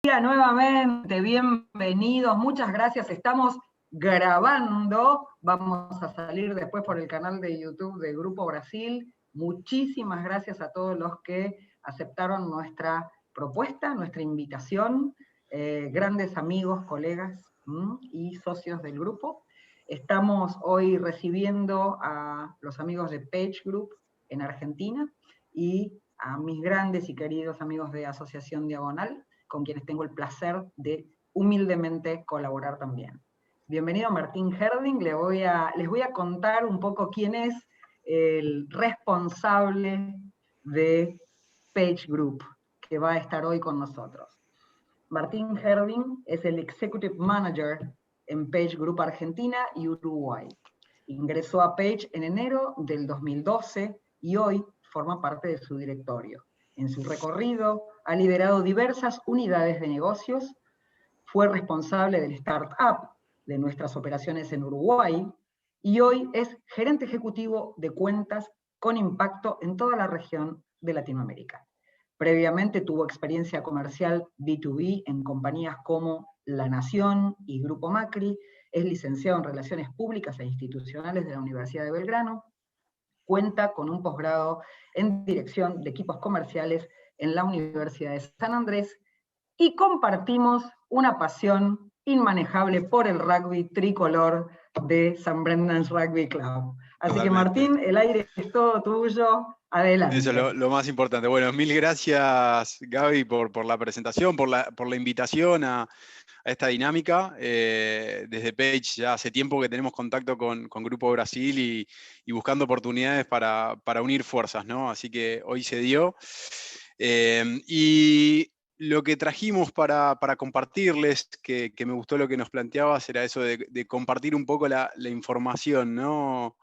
Nuevamente, bienvenidos, muchas gracias. Estamos grabando, vamos a salir después por el canal de YouTube de Grupo Brasil. Muchísimas gracias a todos los que aceptaron nuestra propuesta, nuestra invitación, grandes amigos, colegas y socios del grupo. Estamos hoy recibiendo a los amigos de Page Group en Argentina y a mis grandes y queridos amigos de Asociación Diagonal, con quienes tengo el placer de humildemente colaborar también. Bienvenido Martín Herding, les voy a contar un poco quién es el responsable de Page Group, que va a estar hoy con nosotros. Martín Herding es el Executive Manager en Page Group Argentina y Uruguay. Ingresó a Page en enero del 2012 y hoy forma parte de su directorio. En su recorrido ha liderado diversas unidades de negocios, fue responsable del startup de nuestras operaciones en Uruguay y hoy es gerente ejecutivo de cuentas con impacto en toda la región de Latinoamérica. Previamente tuvo experiencia comercial B2B en compañías como La Nación y Grupo Macri, es licenciado en Relaciones Públicas e Institucionales de la Universidad de Belgrano, cuenta con un posgrado en Dirección de Equipos Comerciales en la Universidad de San Andrés y compartimos una pasión inmanejable por el rugby tricolor de San Brendan's Rugby Club. Así Totalmente. Que Martín, el aire es todo tuyo, adelante. Eso es lo más importante. Bueno, mil gracias Gaby por la presentación, por la invitación a esta dinámica. Desde Page ya hace tiempo que tenemos contacto con Grupo Brasil y buscando oportunidades para unir fuerzas, ¿no? Así que hoy se dio. Y lo que trajimos para compartirles, que me gustó lo que nos planteabas, era eso de compartir un poco la información, ¿no?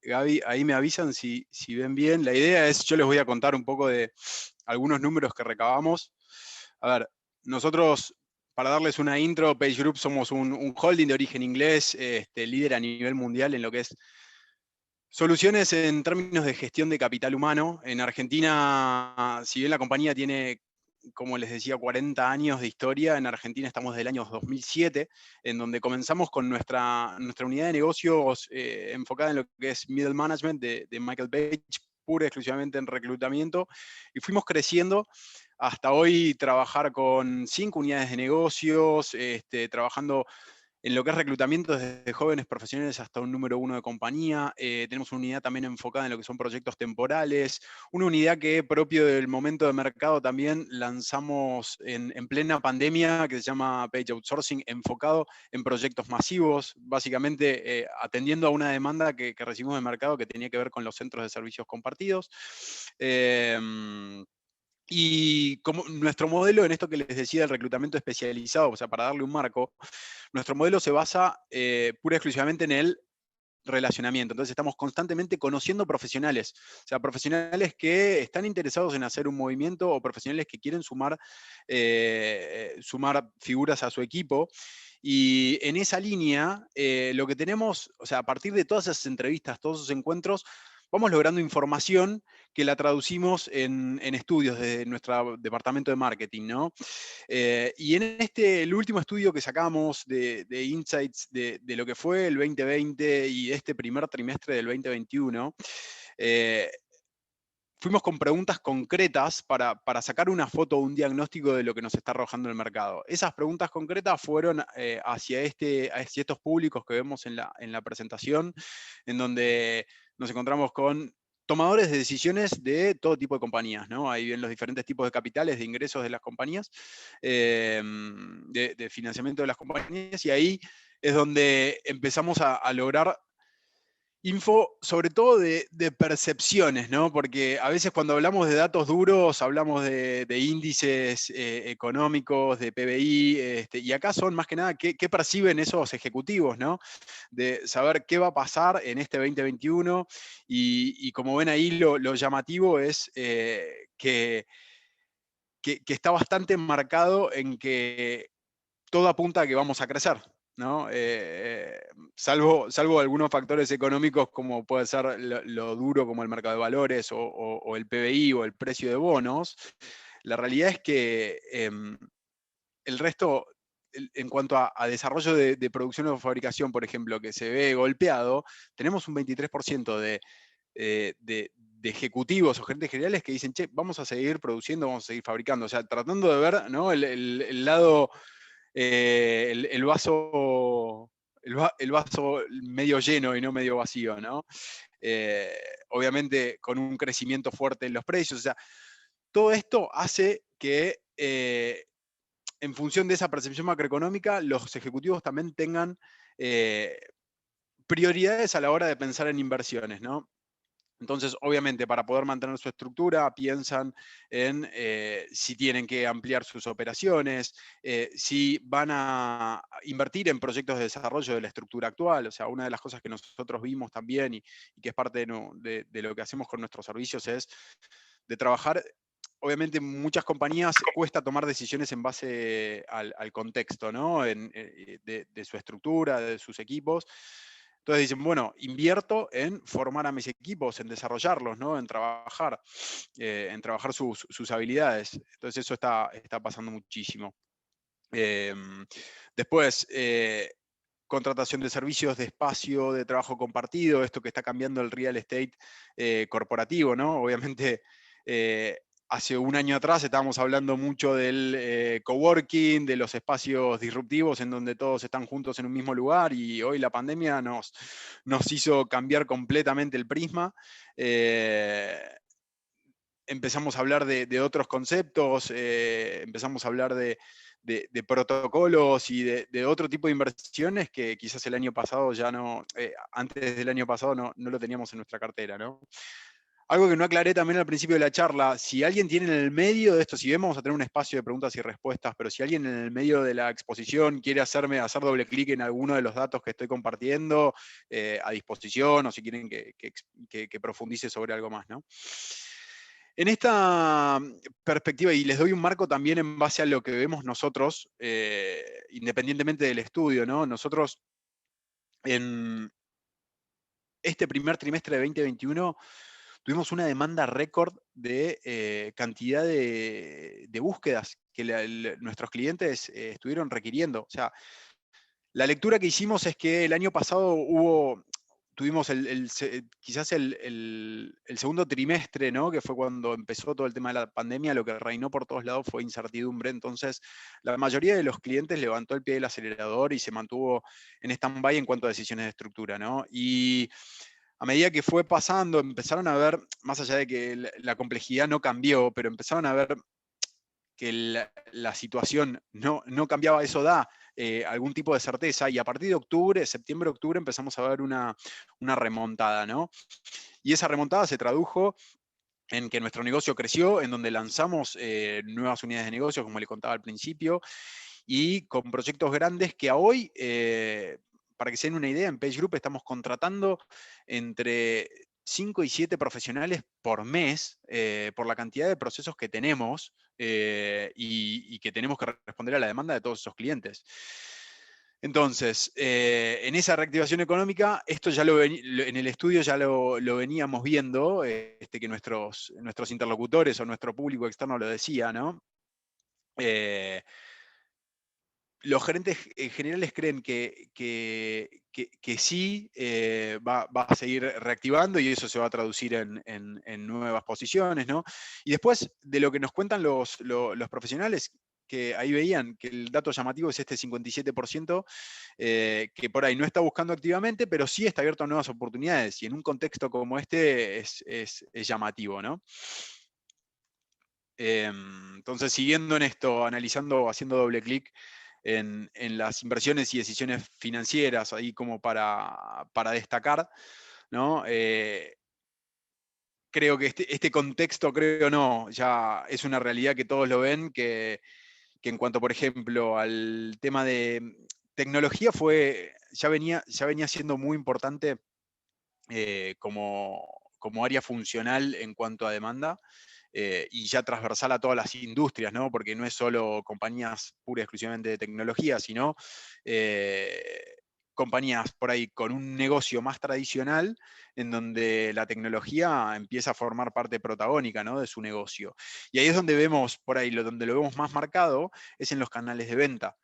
Gaby, ahí me avisan si ven bien. La idea es, yo les voy a contar un poco de algunos números que recabamos. A ver, nosotros, para darles una intro, Page Group somos un holding de origen inglés, líder a nivel mundial en lo que es soluciones en términos de gestión de capital humano. En Argentina, si bien la compañía tiene, como les decía, 40 años de historia, en Argentina estamos desde el año 2007, en donde comenzamos con nuestra unidad de negocios enfocada en lo que es middle management de Michael Page, pura y exclusivamente en reclutamiento, y fuimos creciendo hasta hoy trabajar con 5 unidades de negocios, trabajando en lo que es reclutamiento desde jóvenes profesionales hasta un número 1 de compañía. Tenemos una unidad también enfocada en lo que son proyectos temporales, una unidad que propio del momento de mercado también lanzamos en plena pandemia, que se llama Page Outsourcing, enfocado en proyectos masivos, básicamente atendiendo a una demanda que recibimos del mercado que tenía que ver con los centros de servicios compartidos. Y como nuestro modelo en esto que les decía del reclutamiento especializado, o sea, para darle un marco, nuestro modelo se basa pura y exclusivamente en el relacionamiento. Entonces estamos constantemente conociendo profesionales, o sea, profesionales que están interesados en hacer un movimiento o profesionales que quieren sumar figuras a su equipo. Y en esa línea, lo que tenemos, o sea, a partir de todas esas entrevistas, todos esos encuentros, vamos logrando información que la traducimos en estudios de nuestro departamento de marketing, ¿no? Y en el último estudio que sacamos de Insights de lo que fue el 2020 y este primer trimestre del 2021, fuimos con preguntas concretas para sacar una foto o un diagnóstico de lo que nos está arrojando el mercado. Esas preguntas concretas fueron hacia estos públicos que vemos en la presentación, en donde nos encontramos con tomadores de decisiones de todo tipo de compañías, ¿no? Ahí ven los diferentes tipos de capitales, de ingresos de las compañías, de financiamiento de las compañías, y ahí es donde empezamos a lograr info, sobre todo de percepciones, ¿no? Porque a veces cuando hablamos de datos duros, hablamos de índices económicos, de PBI, y acá son más que nada qué perciben esos ejecutivos, ¿no? De saber qué va a pasar en este 2021, y como ven ahí, lo llamativo es que está bastante marcado en que todo apunta a que vamos a crecer, ¿no? Salvo algunos factores económicos como puede ser lo duro como el mercado de valores o el PBI o el precio de bonos, La realidad es que el resto, en cuanto a desarrollo de producción o fabricación, por ejemplo, que se ve golpeado, tenemos un 23% de ejecutivos o gerentes generales que dicen, che, vamos a seguir produciendo, vamos a seguir fabricando. O sea, tratando de ver, ¿no?, el lado, el vaso, el vaso medio lleno y no medio vacío, ¿no? Obviamente con un crecimiento fuerte en los precios. O sea, todo esto hace que en función de esa percepción macroeconómica, los ejecutivos también tengan prioridades a la hora de pensar en inversiones, ¿no? Entonces, obviamente, para poder mantener su estructura, piensan en si tienen que ampliar sus operaciones, si van a invertir en proyectos de desarrollo de la estructura actual. O sea, una de las cosas que nosotros vimos también y que es parte de lo que hacemos con nuestros servicios es de trabajar. Obviamente, en muchas compañías cuesta tomar decisiones en base al contexto, ¿no? De su estructura, de sus equipos. Entonces dicen, bueno, invierto en formar a mis equipos, en desarrollarlos, ¿no? En trabajar sus habilidades. Entonces eso está pasando muchísimo. Después, contratación de servicios de espacio de trabajo compartido, esto que está cambiando el real estate corporativo, ¿no? Obviamente, hace un año atrás estábamos hablando mucho del coworking, de los espacios disruptivos en donde todos están juntos en un mismo lugar, y hoy la pandemia nos hizo cambiar completamente el prisma. Empezamos a hablar de otros conceptos, empezamos a hablar de protocolos y de otro tipo de inversiones que quizás el año pasado ya no, antes del año pasado no lo teníamos en nuestra cartera, ¿no? Algo que no aclaré también al principio de la charla: si alguien tiene en el medio de esto, si bien vamos a tener un espacio de preguntas y respuestas, pero si alguien en el medio de la exposición quiere hacer doble clic en alguno de los datos que estoy compartiendo, a disposición, o si quieren que profundice sobre algo más, ¿no? En esta perspectiva, y les doy un marco también en base a lo que vemos nosotros, independientemente del estudio, ¿no? Nosotros, en este primer trimestre de 2021, tuvimos una demanda récord de cantidad de búsquedas que nuestros clientes estuvieron requiriendo. O sea, la lectura que hicimos es que el año pasado tuvimos quizás el segundo trimestre, ¿no?, que fue cuando empezó todo el tema de la pandemia. Lo que reinó por todos lados fue incertidumbre. Entonces, la mayoría de los clientes levantó el pie del acelerador y se mantuvo en stand-by en cuanto a decisiones de estructura, ¿no? Y a medida que fue pasando, empezaron a ver, más allá de que la complejidad no cambió, pero empezaron a ver que la situación no cambiaba. Eso da algún tipo de certeza, y a partir de octubre, septiembre-octubre, empezamos a ver una remontada, ¿no? Y esa remontada se tradujo en que nuestro negocio creció, en donde lanzamos nuevas unidades de negocio, como le contaba al principio, y con proyectos grandes que a hoy, para que se den una idea, en Page Group estamos contratando entre 5 y 7 profesionales por mes, por la cantidad de procesos que tenemos, y que tenemos que responder a la demanda de todos esos clientes. Entonces, en esa reactivación económica, esto ya en el estudio ya lo veníamos viendo, que nuestros interlocutores o nuestro público externo lo decía, ¿no? Los gerentes generales creen que sí, va a seguir reactivando, y eso se va a traducir en nuevas posiciones, ¿no? Y después, de lo que nos cuentan los profesionales, que ahí veían que el dato llamativo es este 57%, que por ahí no está buscando activamente, pero sí está abierto a nuevas oportunidades, y en un contexto como este es llamativo, ¿no? Entonces, siguiendo en esto, analizando, haciendo doble clic en las inversiones y decisiones financieras, ahí como para destacar, ¿no? Creo que este contexto, creo no, ya es una realidad que todos lo ven, que en cuanto, por ejemplo, al tema de tecnología, ya venía siendo muy importante como área funcional en cuanto a demanda, y ya transversal a todas las industrias, ¿no? Porque no es solo compañías pura y exclusivamente de tecnología, sino compañías por ahí con un negocio más tradicional, en donde la tecnología empieza a formar parte protagónica, ¿no?, de su negocio. Y ahí es donde vemos, por ahí, donde lo vemos más marcado, es en los canales de venta.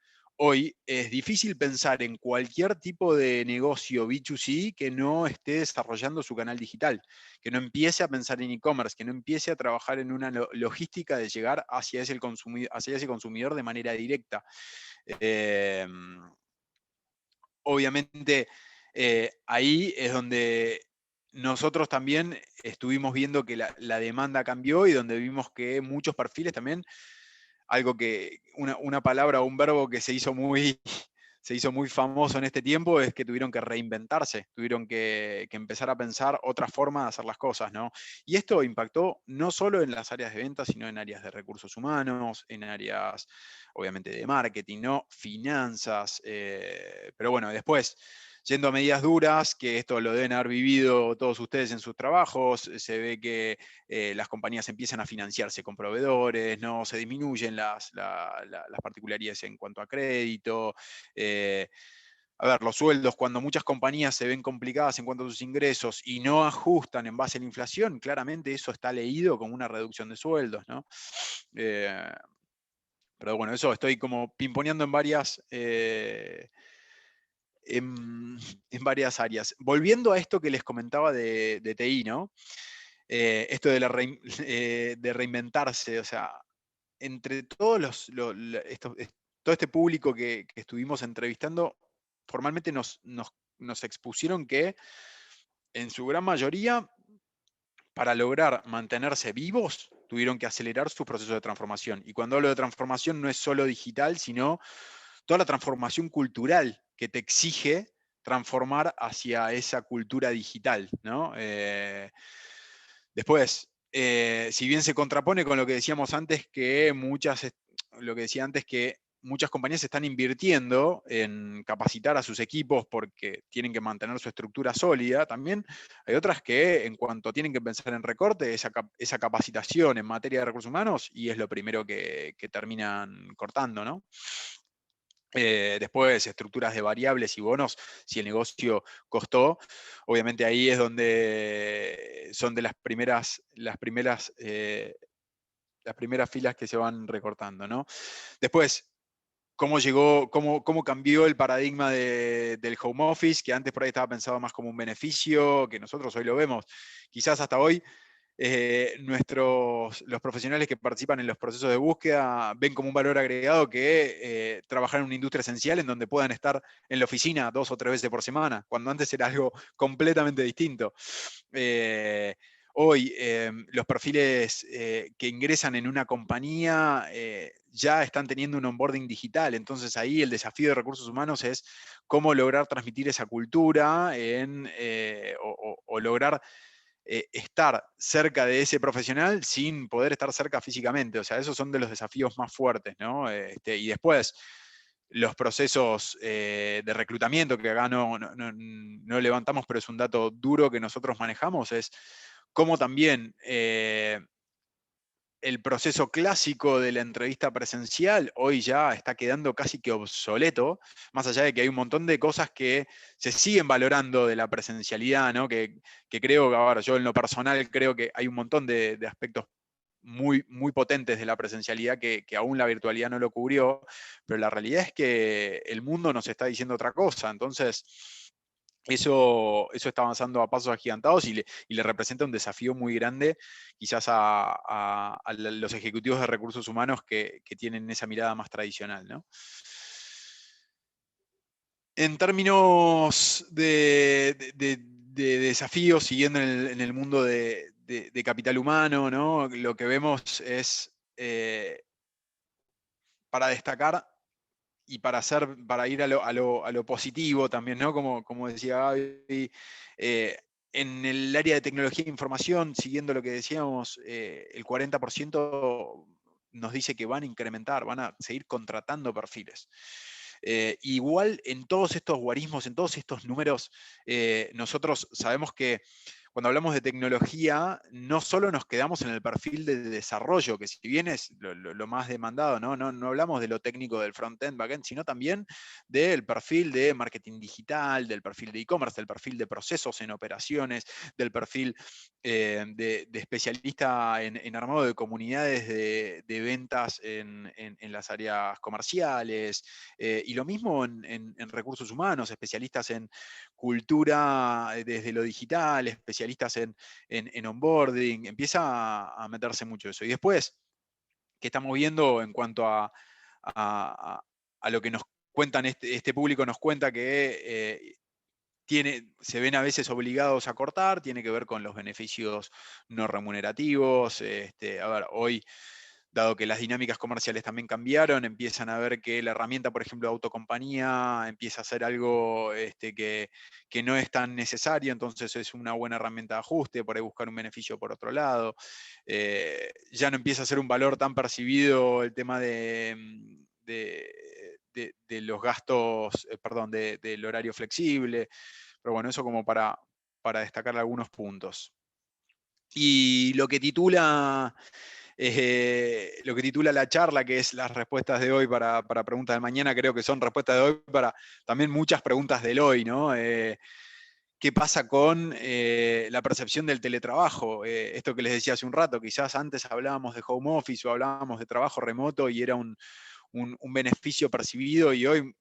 Hoy es difícil pensar en cualquier tipo de negocio B2C que no esté desarrollando su canal digital, que no empiece a pensar en e-commerce, que no empiece a trabajar en una logística de llegar hacia ese consumidor de manera directa. Eh, Obviamente, ahí es donde nosotros también estuvimos viendo que la demanda cambió y donde vimos que muchos perfiles también, algo que, una palabra o un verbo que se hizo muy famoso en este tiempo, es que tuvieron que reinventarse, tuvieron que empezar a pensar otra forma de hacer las cosas, ¿no? Y esto impactó no solo en las áreas de ventas, sino en áreas de recursos humanos, en áreas, obviamente, de marketing, ¿no? Finanzas, pero bueno, después, yendo a medidas duras, que esto lo deben haber vivido todos ustedes en sus trabajos, se ve que las compañías empiezan a financiarse con proveedores, no se disminuyen las particularidades en cuanto a crédito. eh, a ver, los sueldos, cuando muchas compañías se ven complicadas en cuanto a sus ingresos y no ajustan en base a la inflación, claramente eso está leído como una reducción de sueldos, ¿no? Eh, pero bueno, eso estoy como pimponeando en, en varias áreas. Volviendo a esto que les comentaba de TI, ¿no? Esto de, de reinventarse, o sea, entre todos todo este público que estuvimos entrevistando, formalmente nos expusieron que en su gran mayoría, para lograr mantenerse vivos, tuvieron que acelerar su proceso de transformación. Y cuando hablo de transformación no es solo digital, sino toda la transformación cultural que te exige transformar hacia esa cultura digital, ¿no? Después, si bien se contrapone con lo que decíamos antes, lo que decía antes, que muchas compañías están invirtiendo en capacitar a sus equipos porque tienen que mantener su estructura sólida, también hay otras que, en cuanto tienen que pensar en recorte, esa capacitación en materia de recursos humanos, y es lo primero que terminan cortando, ¿no? Después, estructuras de variables y bonos, si el negocio costó, obviamente ahí es donde son de las primeras filas que se van recortando, ¿no? Después, cómo cambió el paradigma del home office, que antes por ahí estaba pensado más como un beneficio, que nosotros hoy lo vemos, quizás hasta hoy los profesionales que participan en los procesos de búsqueda ven como un valor agregado que trabajar en una industria esencial en donde puedan estar en la oficina 2 o 3 veces por semana, cuando antes era algo completamente distinto. Hoy los perfiles que ingresan en una compañía ya están teniendo un onboarding digital, entonces ahí el desafío de recursos humanos es cómo lograr transmitir esa cultura o lograr estar cerca de ese profesional sin poder estar cerca físicamente. O sea, esos son de los desafíos más fuertes, ¿no? Y después, los procesos de reclutamiento, que acá no levantamos, pero es un dato duro que nosotros manejamos, es cómo también el proceso clásico de la entrevista presencial hoy ya está quedando casi que obsoleto, más allá de que hay un montón de cosas que se siguen valorando de la presencialidad, ¿no? Que creo que, ahora yo en lo personal creo que hay un montón de aspectos muy, muy potentes de la presencialidad que aún la virtualidad no lo cubrió, pero la realidad es que el mundo nos está diciendo otra cosa, entonces eso está avanzando a pasos agigantados y le representa un desafío muy grande quizás a los ejecutivos de recursos humanos que tienen esa mirada más tradicional, ¿no? En términos de desafíos, siguiendo en el mundo de capital humano, ¿no? Lo que vemos es, para destacar y para ir a lo positivo también, ¿no? Como decía Gaby, en el área de tecnología e información, siguiendo lo que decíamos, el 40% nos dice que van a incrementar, van a seguir contratando perfiles. Igual en todos estos guarismos, en todos estos números, nosotros sabemos que cuando hablamos de tecnología, no solo nos quedamos en el perfil de desarrollo, que si bien es lo más demandado, no hablamos de lo técnico del front-end, back-end, sino también del perfil de marketing digital, del perfil de e-commerce, del perfil de procesos en operaciones, del perfil de especialista en armado de comunidades de ventas en las áreas comerciales, y lo mismo en recursos humanos, especialistas en cultura desde lo digital, especialistas en onboarding, empieza a meterse mucho eso. Y después, ¿qué estamos viendo en cuanto a lo que nos cuentan, este público nos cuenta que se ven a veces obligados a cortar, tiene que ver con los beneficios no remunerativos. A ver, hoy, dado que las dinámicas comerciales también cambiaron, empiezan a ver que la herramienta, por ejemplo, de autocompañía empieza a ser algo que no es tan necesario, entonces es una buena herramienta de ajuste, por ahí buscar un beneficio por otro lado. Ya no empieza a ser un valor tan percibido el tema de los gastos, perdón, del horario flexible. Pero bueno, eso como para destacar algunos puntos. Y lo que titula la charla, que es las respuestas de hoy para preguntas de mañana, creo que son respuestas de hoy para también muchas preguntas del hoy, ¿no? ¿Qué pasa con la percepción del teletrabajo? Esto que les decía hace un rato, quizás antes hablábamos de home office o hablábamos de trabajo remoto y era un beneficio percibido, y hoy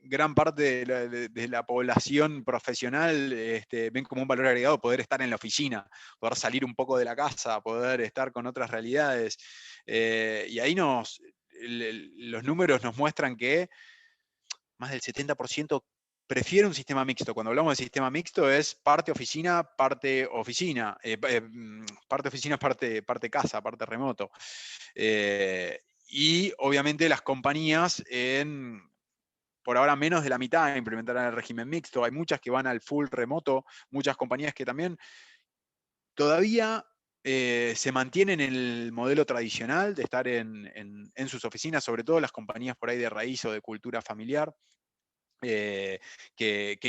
gran parte de la población profesional ven como un valor agregado poder estar en la oficina, poder salir un poco de la casa, poder estar con otras realidades. Y ahí los números nos muestran que más del 70% prefiere un sistema mixto. Cuando hablamos de sistema mixto es parte oficina, parte oficina, parte oficina, parte casa, parte remoto. Y obviamente las compañías por ahora menos de la mitad implementarán el régimen mixto. Hay muchas que van al full remoto, muchas compañías que también todavía se mantienen en el modelo tradicional de estar en sus oficinas, sobre todo las compañías por ahí de raíz o de cultura familiar. Que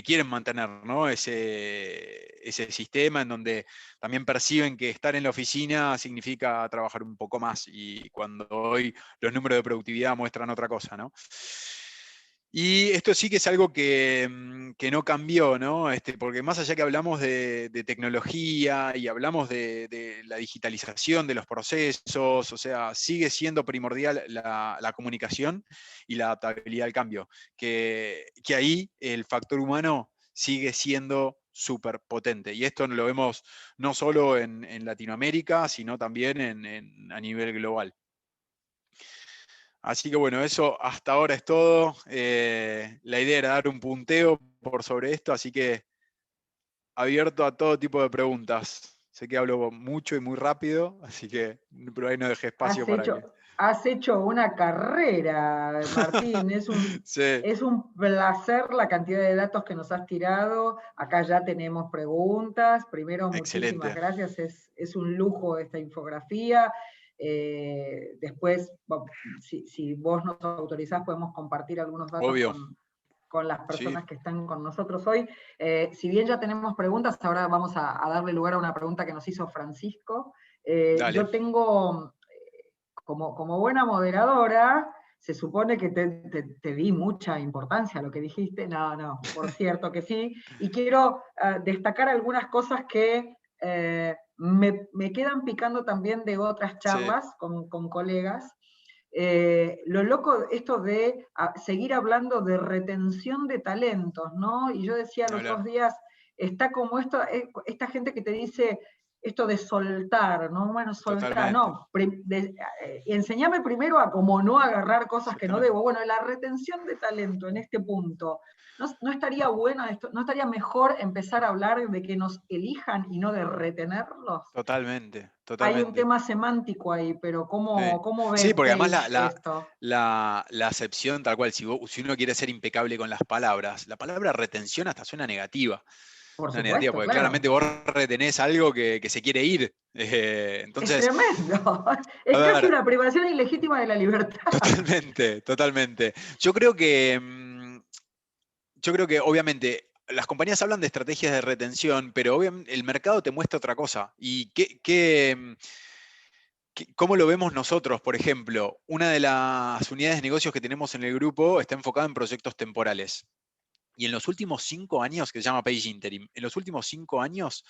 quieren mantener, ¿no? ese sistema en donde también perciben que estar en la oficina significa trabajar un poco más, y cuando hoy los números de productividad muestran otra cosa, ¿no? Y esto sí que es algo que no cambió, ¿no? Porque más allá que hablamos de tecnología y hablamos de la digitalización de los procesos, o sea, sigue siendo primordial la comunicación y la adaptabilidad al cambio, que ahí el factor humano sigue siendo súper potente. Y esto lo vemos no solo en Latinoamérica, sino también a nivel global. Así que bueno, eso hasta ahora es todo. La idea era dar un punteo por sobre esto, así que abierto a todo tipo de preguntas. Sé que hablo mucho y muy rápido, así que pero ahí no dejé espacio para que... Has hecho una carrera, Martín. Sí. Es un placer la cantidad de datos que nos has tirado. Acá ya tenemos preguntas. Primero, muchísimas Excelente. gracias. Es un lujo esta infografía. Después, si vos nos autorizás, podemos compartir algunos datos Obvio. con las Sí. personas que están con nosotros hoy. Si bien ya tenemos preguntas, ahora vamos a darle lugar a una pregunta que nos hizo Francisco. Dale. Yo tengo, como buena moderadora, se supone que te di mucha importancia a lo que dijiste. No, por cierto que sí. Y quiero destacar algunas cosas que me quedan picando también de otras charlas Sí. con colegas. Lo loco, esto de seguir hablando de retención de talentos, ¿no? Y yo decía los otros días, está como esta gente que te dice esto de soltar, ¿no? Bueno, soltar, Totalmente. no, enseñame primero a como no agarrar cosas que no debo. Bueno, la retención de talento en este punto, ¿no estaría bueno esto, no estaría mejor empezar a hablar de que nos elijan y no de retenerlos? Totalmente. Hay un tema semántico ahí, pero ¿cómo ves Sí, porque además esto? la acepción tal cual, si uno quiere ser impecable con las palabras, la palabra retención hasta suena negativa. Por Una negativa, supuesto, porque claro. claramente vos retenés algo que se quiere ir. Es Entonces, tremendo. a Es casi ver, una privación ilegítima de la libertad. totalmente. Yo creo que obviamente las compañías hablan de estrategias de retención, pero obviamente el mercado te muestra otra cosa. ¿Y cómo lo vemos nosotros? Por ejemplo, una de las unidades de negocios que tenemos en el grupo está enfocada en proyectos temporales. Y en los últimos 5 años, que se llama Page Interim, en los últimos 5 años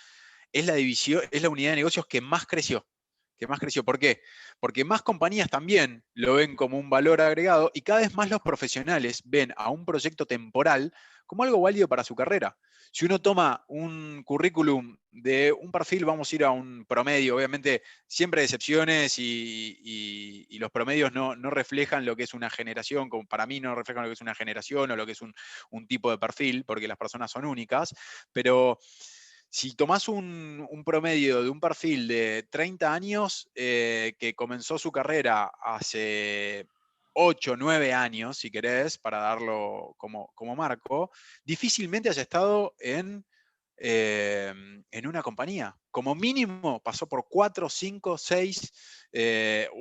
es la división, es la unidad de negocios que más creció. Que más creció. ¿Por qué? Porque más compañías también lo ven como un valor agregado y cada vez más los profesionales ven a un proyecto temporal como algo válido para su carrera. Si uno toma un currículum de un perfil, vamos a ir a un promedio, obviamente siempre hay excepciones y los promedios no reflejan lo que es una generación, como para mí no reflejan lo que es una generación o lo que es un tipo de perfil, porque las personas son únicas, pero si tomás un promedio de un perfil de 30 años que comenzó su carrera hace 8, 9 años, si querés, para darlo como marco, difícilmente haya estado en una compañía. Como mínimo pasó por 4, 5, 6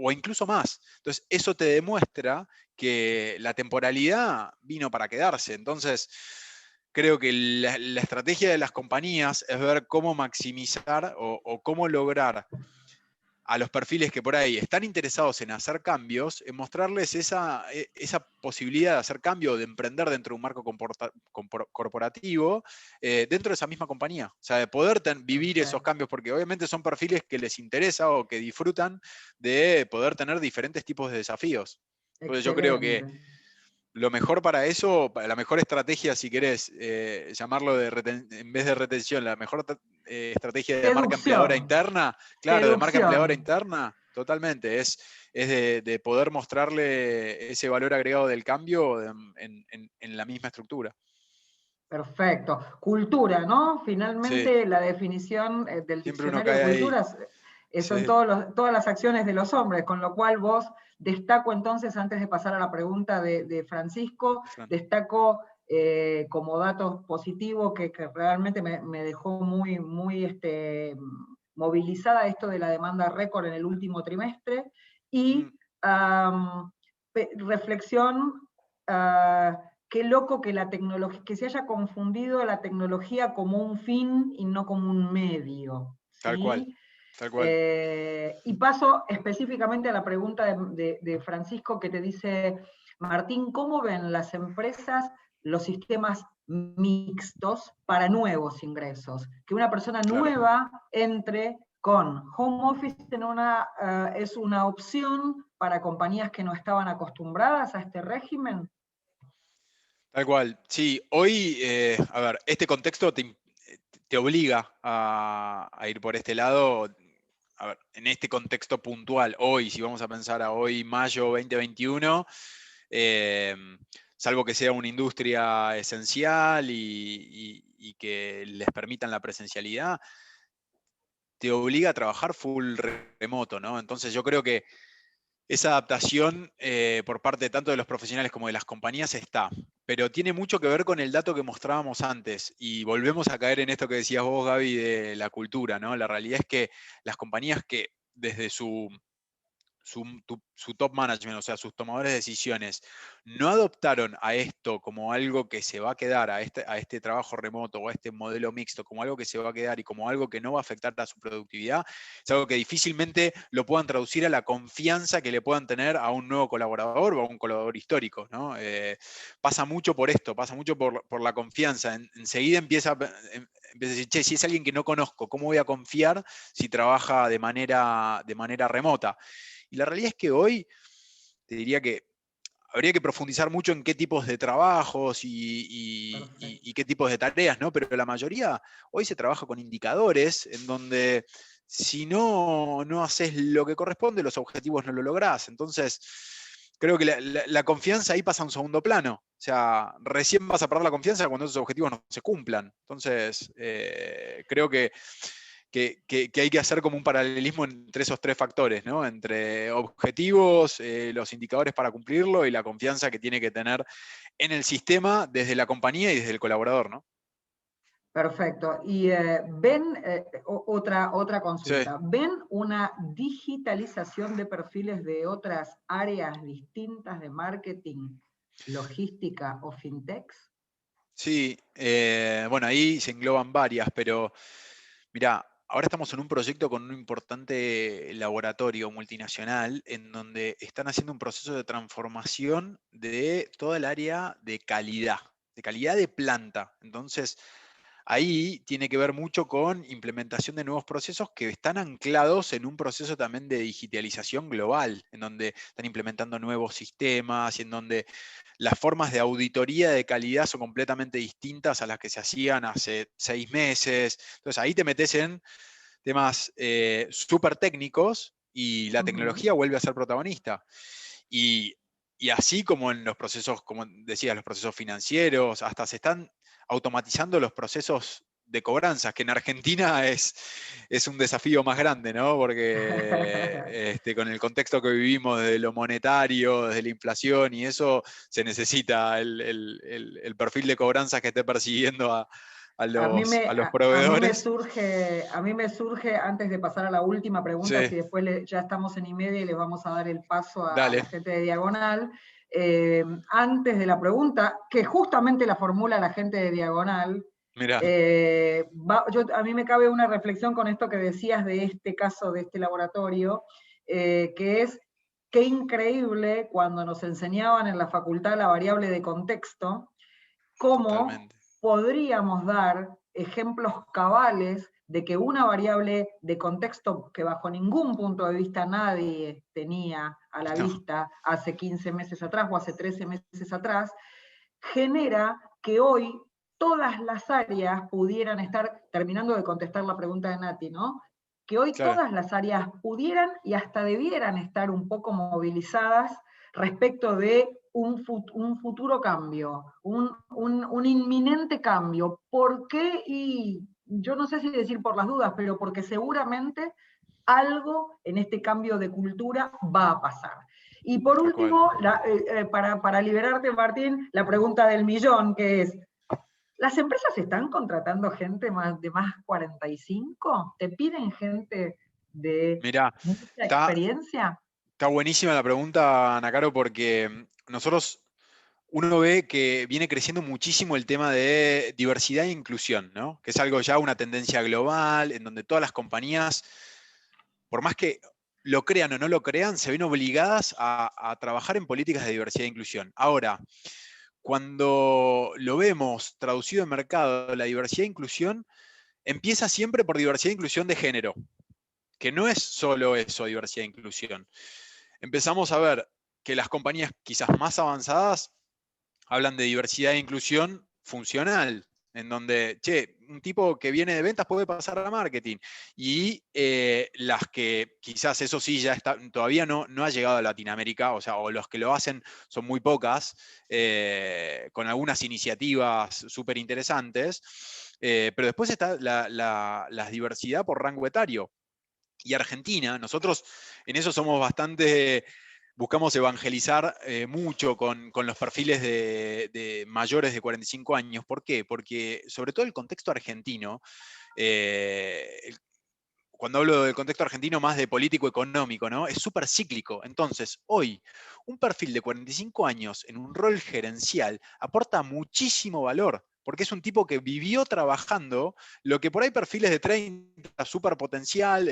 o incluso más. Entonces, eso te demuestra que la temporalidad vino para quedarse. Entonces, creo que la estrategia de las compañías es ver cómo maximizar o cómo lograr a los perfiles que por ahí están interesados en hacer cambios, en mostrarles esa posibilidad de hacer cambio, de emprender dentro de un marco corporativo, dentro de esa misma compañía. O sea, de poder vivir esos Perfecto. cambios, porque obviamente son perfiles que les interesa o que disfrutan de poder tener diferentes tipos de desafíos. Entonces yo creo que Excelente. lo mejor para eso, la mejor estrategia, si querés llamarlo en vez de retención, la mejor estrategia de marca empleadora Seducción. interna, claro, de marca empleadora Seducción. interna, totalmente, es de poder mostrarle ese valor agregado del cambio en la misma estructura. Perfecto. Cultura, ¿no? Sí, Finalmente la definición del siempre uno diccionario de cae ahí. culturas son Sí, todas las acciones de los hombres, con lo cual vos destaco entonces, antes de pasar a la pregunta de Francisco, Fran. destaco como dato positivo que realmente me dejó muy movilizada esto de la demanda récord en el último trimestre y Mm, reflexión. Qué loco que la tecnología, que se haya confundido la tecnología como un fin y no como un medio, tal cual, ¿sí? tal cual. Y paso específicamente a la pregunta de Francisco que te dice, Martín, ¿cómo ven las empresas los sistemas mixtos para nuevos ingresos? Que una persona Claro. nueva entre con home office es una opción para compañías que no estaban acostumbradas a este régimen. Tal cual. Sí, hoy, a ver, este contexto te obliga a ir por este lado. A ver, en este contexto puntual, hoy, si vamos a pensar a hoy, mayo 2021, eh, salvo que sea una industria esencial y que les permitan la presencialidad, te obliga a trabajar full remoto, ¿no? Entonces yo creo que esa adaptación por parte tanto de los profesionales como de las compañías está, pero tiene mucho que ver con el dato que mostrábamos antes y volvemos a caer en esto que decías vos, Gaby, de la cultura, ¿no? La realidad es que las compañías que desde su top management, o sea, sus tomadores de decisiones, no adoptaron a esto como algo que se va a quedar, a este trabajo remoto o a este modelo mixto, como algo que se va a quedar y como algo que no va a afectar a su productividad, es algo que difícilmente lo puedan traducir a la confianza que le puedan tener a un nuevo colaborador o a un colaborador histórico, ¿no? Pasa mucho por esto, pasa mucho por la confianza. Enseguida empieza a decir, che, si es alguien que no conozco, ¿cómo voy a confiar si trabaja de manera remota? Y la realidad es que hoy te diría que habría que profundizar mucho en qué tipos de trabajos y Perfecto. qué tipos de tareas, ¿no? Pero la mayoría hoy se trabaja con indicadores en donde si no haces lo que corresponde, los objetivos no lo lográs. Entonces, creo que la confianza ahí pasa a un segundo plano. O sea, recién vas a perder la confianza cuando esos objetivos no se cumplan. Entonces, creo que hay que hacer como un paralelismo entre esos tres factores, ¿no? Entre objetivos, los indicadores para cumplirlo y la confianza que tiene que tener en el sistema desde la compañía y desde el colaborador, ¿no? Perfecto. Y ven, otra Sí, consulta, ¿ven una digitalización de perfiles de otras áreas distintas de marketing, logística o fintechs? Sí, bueno, ahí se engloban varias, pero mirá, ahora estamos en un proyecto con un importante laboratorio multinacional en donde están haciendo un proceso de transformación de toda el área de calidad de planta. Entonces, ahí tiene que ver mucho con implementación de nuevos procesos que están anclados en un proceso también de digitalización global, en donde están implementando nuevos sistemas y en donde las formas de auditoría de calidad son completamente distintas a las que se hacían hace 6 meses. Entonces ahí te metes en temas súper técnicos y la Ujú. tecnología vuelve a ser protagonista. Y, y así como en los procesos, como decías, los procesos financieros, hasta se están automatizando los procesos de cobranzas, que en Argentina es un desafío más grande, ¿no? Porque con el contexto que vivimos de lo monetario, desde la inflación y eso, se necesita el perfil de cobranzas que esté persiguiendo a los proveedores. A mí me surge, antes de pasar a la última pregunta, Sí, si después ya estamos en y media y les vamos a dar el paso a dale, la gente de Diagonal, antes de la pregunta, que justamente la formula la gente de Diagonal, mirá, a mí me cabe una reflexión con esto que decías de este caso, de este laboratorio, que es qué increíble cuando nos enseñaban en la facultad la variable de contexto, cómo totalmente. podríamos dar ejemplos cabales de que una variable de contexto que bajo ningún punto de vista nadie tenía a la No, vista hace 15 meses atrás o hace 13 meses atrás, genera que hoy todas las áreas pudieran estar, terminando de contestar la pregunta de Nati, ¿no? Que hoy claro, todas las áreas pudieran y hasta debieran estar un poco movilizadas respecto de un futuro cambio, un inminente cambio. ¿Por qué? Y yo no sé si decir por las dudas, pero porque seguramente algo en este cambio de cultura va a pasar. Y por tal cual. último, para liberarte, Martín, la pregunta del millón, que es, ¿las empresas están contratando gente de más 45? ¿Te piden gente de Mirá, mucha está, experiencia? está buenísima la pregunta, Ana Caro, porque nosotros, uno ve que viene creciendo muchísimo el tema de diversidad e inclusión, ¿no? Que es algo ya una tendencia global, en donde todas las compañías, por más que lo crean o no lo crean, se ven obligadas a trabajar en políticas de diversidad e inclusión. Ahora, cuando lo vemos traducido en mercado, la diversidad e inclusión empieza siempre por diversidad e inclusión de género, que no es solo eso, diversidad e inclusión. Empezamos a ver que las compañías quizás más avanzadas hablan de diversidad e inclusión funcional, en donde, che, un tipo que viene de ventas puede pasar a marketing. Y las que quizás eso sí ya está, todavía no ha llegado a Latinoamérica, o sea, o los que lo hacen son muy pocas, con algunas iniciativas súper interesantes. Pero después está la diversidad por rango etario. Y Argentina, nosotros en eso somos bastante, buscamos evangelizar mucho con los perfiles de mayores de 45 años. ¿Por qué? Porque sobre todo el contexto argentino, cuando hablo del contexto argentino más de político económico, ¿no? Es súper cíclico. Entonces, hoy, un perfil de 45 años en un rol gerencial aporta muchísimo valor, porque es un tipo que vivió trabajando lo que por ahí perfiles de 30, súper potencial,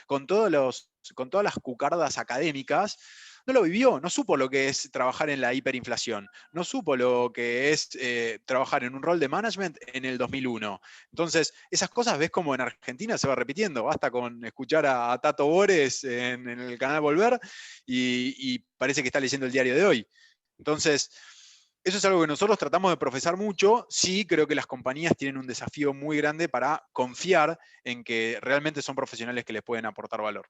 con todas las cucardas académicas, no lo vivió, no supo lo que es trabajar en la hiperinflación, no supo lo que es trabajar en un rol de management en el 2001. Entonces, esas cosas ves como en Argentina se va repitiendo. Basta con escuchar a Tato Bores en el canal Volver y parece que está leyendo el diario de hoy. Entonces, eso es algo que nosotros tratamos de profesar mucho. Sí, creo que las compañías tienen un desafío muy grande para confiar en que realmente son profesionales que les pueden aportar valor.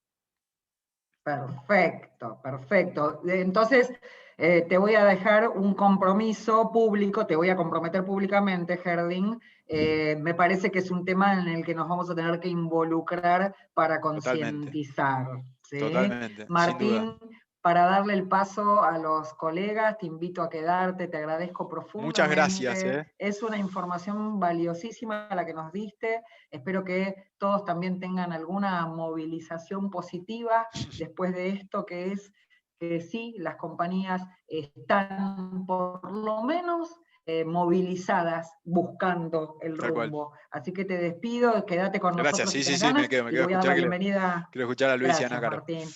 Perfecto, perfecto. Entonces, te voy a dejar un compromiso público, te voy a comprometer públicamente, Herding. Me parece que es un tema en el que nos vamos a tener que involucrar para Totalmente, concientizar, ¿sí? totalmente, sin duda. Martín, para darle el paso a los colegas, te invito a quedarte, te agradezco Muchas gracias. profundamente. Es una información valiosísima la que nos diste. Espero que todos también tengan alguna movilización positiva después de esto, que es que sí, las compañías están por lo menos movilizadas buscando el Tal cual. rumbo. Así que te despido, quédate con Gracias, nosotros sí, si sí, tenés sí, ganas, me quedo y voy a dar la escuchar, bienvenida. quiero escuchar a Luis y a Ana Gracias, Caro. Martín.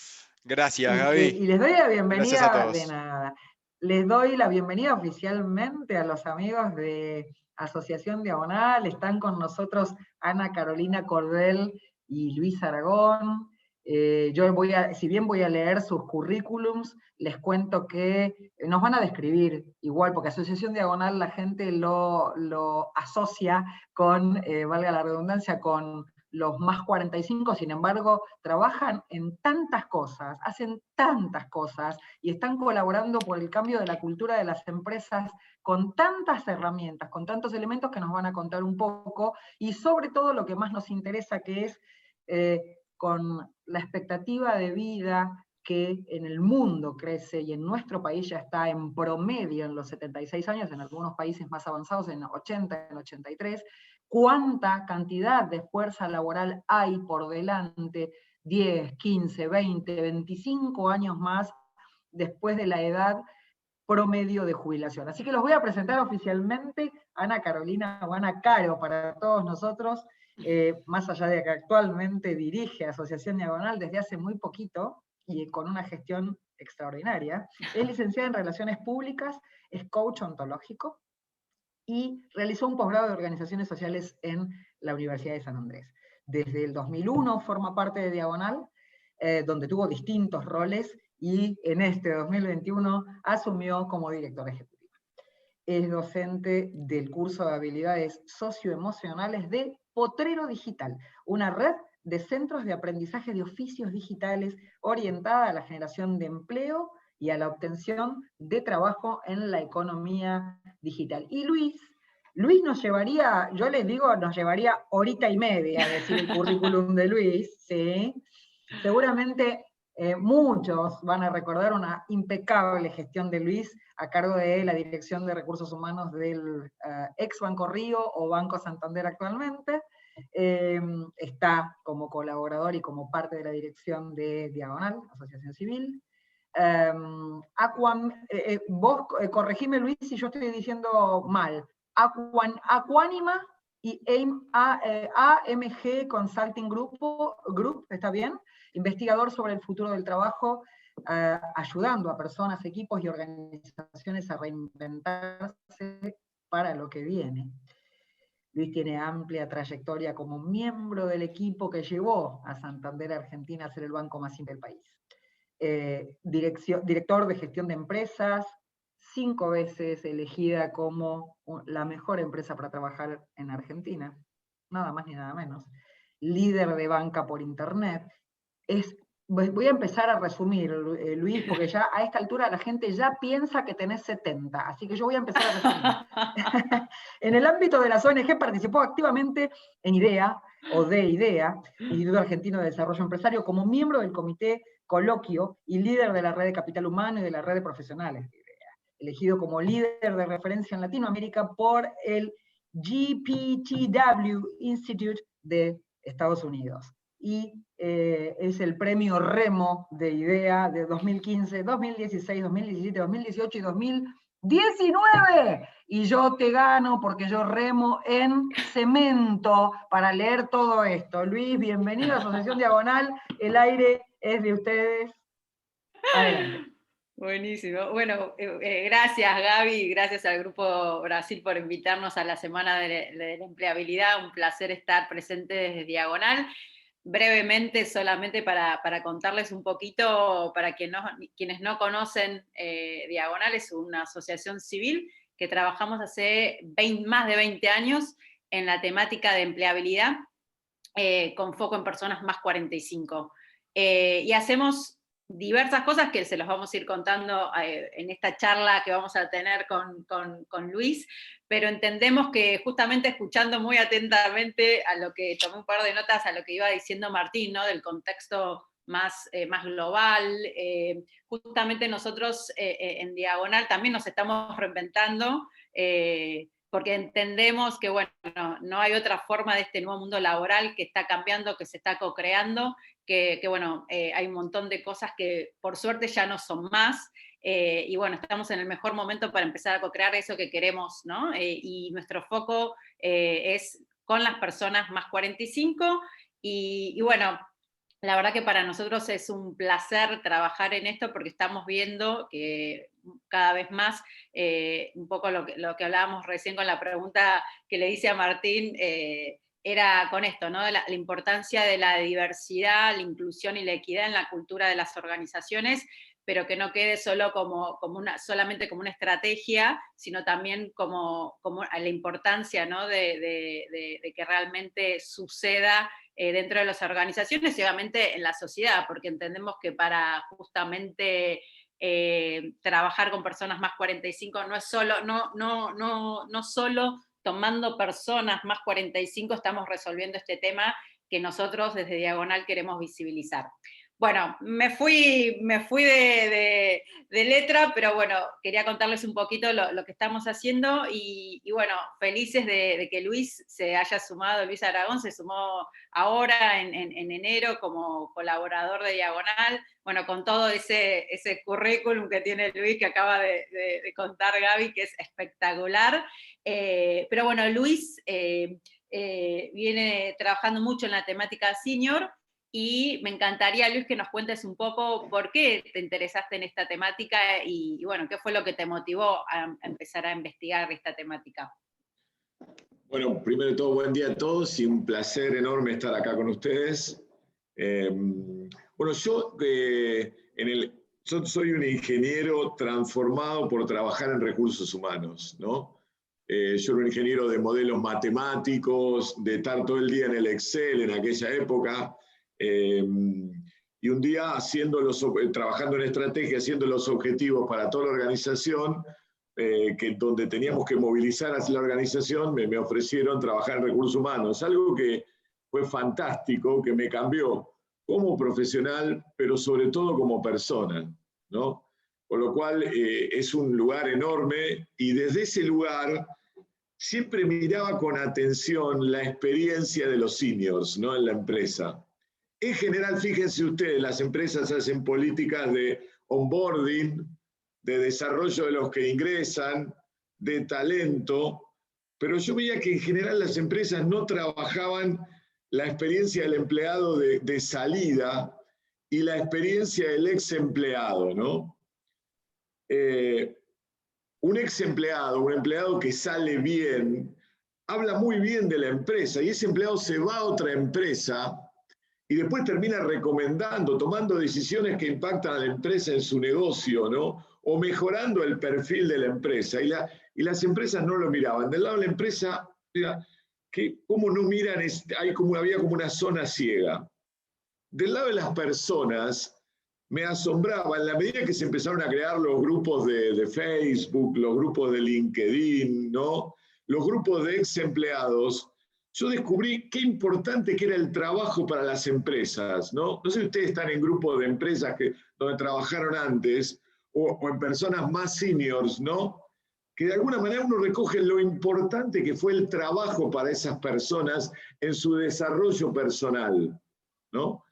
Gracias, Y Gaby. les doy la Gracias a bienvenida de todos. nada. Les doy la bienvenida oficialmente a los amigos de Asociación Diagonal. Están con nosotros Ana Carolina Cordel y Luis Aragón. Yo si bien voy a leer sus currículums, les cuento que nos van a describir igual, porque Asociación Diagonal la gente lo asocia con, valga la redundancia, con los más 45, sin embargo, trabajan en tantas cosas, hacen tantas cosas y están colaborando por el cambio de la cultura de las empresas con tantas herramientas, con tantos elementos que nos van a contar un poco, y sobre todo lo que más nos interesa, que es con la expectativa de vida que en el mundo crece y en nuestro país ya está en promedio en los 76 años, en algunos países más avanzados en 80, en 83, cuánta cantidad de fuerza laboral hay por delante, 10, 15, 20, 25 años más después de la edad promedio de jubilación. Así que los voy a presentar oficialmente, Ana Carolina o Ana Caro para todos nosotros, más allá de que actualmente dirige Asociación Diagonal desde hace muy poquito y con una gestión extraordinaria. Es licenciada en Relaciones Públicas, es coach ontológico y realizó un posgrado de Organizaciones Sociales en la Universidad de San Andrés. Desde el 2001 forma parte de Diagonal, donde tuvo distintos roles, y en este 2021 asumió como director ejecutivo. Es docente del curso de habilidades socioemocionales de Potrero Digital, una red de centros de aprendizaje de oficios digitales orientada a la generación de empleo y a la obtención de trabajo en la economía digital. Y Luis nos llevaría, yo les digo, nos llevaría horita y media a decir el currículum de Luis, ¿sí? Seguramente muchos van a recordar una impecable gestión de Luis a cargo de la Dirección de Recursos Humanos del ex Banco Río o Banco Santander actualmente. Está como colaborador y como parte de la dirección de Diagonal, Asociación Civil. Vos corregime, Luis, si yo estoy diciendo mal. Aquanima y AMG Consulting Group, ¿está bien? Investigador sobre el futuro del trabajo, ayudando a personas, equipos y organizaciones a reinventarse para lo que viene. Luis tiene amplia trayectoria como miembro del equipo que llevó a Santander Argentina a ser el banco más simple del país. Director de gestión de empresas, 5 veces elegida como la mejor empresa para trabajar en Argentina, nada más ni nada menos. Líder de banca por internet. Voy a empezar a resumir, Luis, porque ya a esta altura la gente ya piensa que tenés 70, así que yo voy a empezar a resumir. En el ámbito de las ONG participó activamente en IDEA, o de IDEA, Instituto Argentino de Desarrollo Empresario, como miembro del comité coloquio y líder de la red de capital humano y de la red de profesionales de IDEA, elegido como líder de referencia en Latinoamérica por el GPTW Institute de Estados Unidos. Y es el premio Remo de IDEA de 2015, 2016, 2017, 2018 y 2019. Y yo te gano porque yo remo en cemento para leer todo esto. Luis, bienvenido a Asociación Diagonal. El aire es de ustedes. Adelante. Buenísimo. Bueno, gracias Gaby, gracias al Grupo Brasil por invitarnos a la Semana de la Empleabilidad. Un placer estar presente desde Diagonal. Brevemente, solamente para contarles un poquito, para quienes no conocen, Diagonal es una asociación civil que trabajamos hace más de 20 años en la temática de empleabilidad, con foco en personas más 45. Y hacemos diversas cosas que se los vamos a ir contando en esta charla que vamos a tener con Luis, pero entendemos que justamente escuchando muy atentamente a lo que, tomé un par de notas a lo que iba diciendo Martín, ¿no? Del contexto más global, justamente nosotros en Diagonal también nos estamos reinventando, porque entendemos que, bueno, no hay otra forma de este nuevo mundo laboral que está cambiando, que se está co-creando, que bueno, hay un montón de cosas que por suerte ya no son más, y bueno, estamos en el mejor momento para empezar a co-crear eso que queremos, ¿no? Y nuestro foco es con las personas más 45, y bueno, la verdad que para nosotros es un placer trabajar en esto porque estamos viendo que cada vez más, un poco lo que hablábamos recién con la pregunta que le hice a Martín, era con esto, ¿no? La importancia de la diversidad, la inclusión y la equidad en la cultura de las organizaciones, pero que no quede solo solamente como una estrategia, sino también como la importancia, ¿no? de que realmente suceda dentro de las organizaciones y obviamente en la sociedad, porque entendemos que para justamente trabajar con personas más 45 no es solo, no solo tomando personas más 45 estamos resolviendo este tema que nosotros desde Diagonal queremos visibilizar. Bueno, me fui de letra, pero bueno, quería contarles un poquito lo que estamos haciendo y bueno, felices de que Luis se haya sumado, Luis Aragón se sumó ahora en enero como colaborador de Diagonal, bueno, con todo ese currículum que tiene Luis que acaba de contar Gaby, que es espectacular. Pero bueno, Luis viene trabajando mucho en la temática senior, y me encantaría, Luis, que nos cuentes un poco por qué te interesaste en esta temática y bueno, qué fue lo que te motivó a empezar a investigar esta temática. Bueno, primero de todo, buen día a todos y un placer enorme estar acá con ustedes. Bueno, yo soy un ingeniero transformado por trabajar en recursos humanos, ¿no? Yo era un ingeniero de modelos matemáticos, de estar todo el día en el Excel en aquella época, y un día trabajando en estrategia, haciendo los objetivos para toda la organización, donde teníamos que movilizar a la organización, me ofrecieron trabajar en recursos humanos, algo que fue fantástico, que me cambió como profesional, pero sobre todo como persona, ¿no? Con lo cual es un lugar enorme, y desde ese lugar siempre miraba con atención la experiencia de los seniors, ¿no? En la empresa. En general, fíjense ustedes, las empresas hacen políticas de onboarding, de desarrollo de los que ingresan, de talento, pero yo veía que en general las empresas no trabajaban la experiencia del empleado de salida y la experiencia del ex empleado, ¿no? Un ex empleado, un empleado que sale bien, habla muy bien de la empresa, y ese empleado se va a otra empresa y después termina recomendando, tomando decisiones que impactan a la empresa en su negocio, ¿no? O mejorando el perfil de la empresa. Y las empresas no lo miraban. Del lado de la empresa, ¿cómo no miran? Había como una zona ciega. Del lado de las personas, me asombraba, en la medida que se empezaron a crear los grupos de Facebook, los grupos de LinkedIn, ¿no? Los grupos de ex empleados, yo descubrí qué importante que era el trabajo para las empresas, ¿no? No sé si ustedes están en grupos de empresas donde trabajaron antes, o en personas más seniors, ¿no? Que de alguna manera uno recoge lo importante que fue el trabajo para esas personas en su desarrollo personal, ¿no?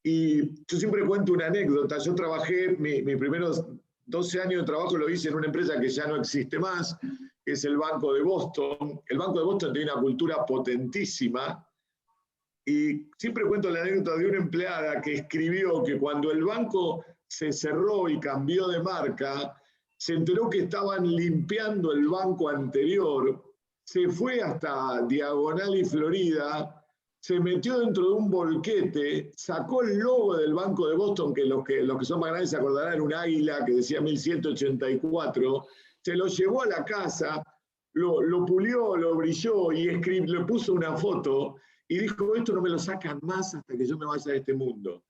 Y yo siempre cuento una anécdota. Yo trabajé, mis primeros 12 años de trabajo lo hice en una empresa que ya no existe más, que es el Banco de Boston. El Banco de Boston tiene una cultura potentísima, y siempre cuento la anécdota de una empleada que escribió que cuando el banco se cerró y cambió de marca, se enteró que estaban limpiando el banco anterior, se fue hasta Diagonal y Florida, se metió dentro de un volquete, sacó el logo del Banco de Boston, que los que son más grandes se acordarán, era un águila que decía 1184, se lo llevó a la casa, lo pulió, lo brilló y le puso una foto y dijo: esto no me lo sacan más hasta que yo me vaya de este mundo.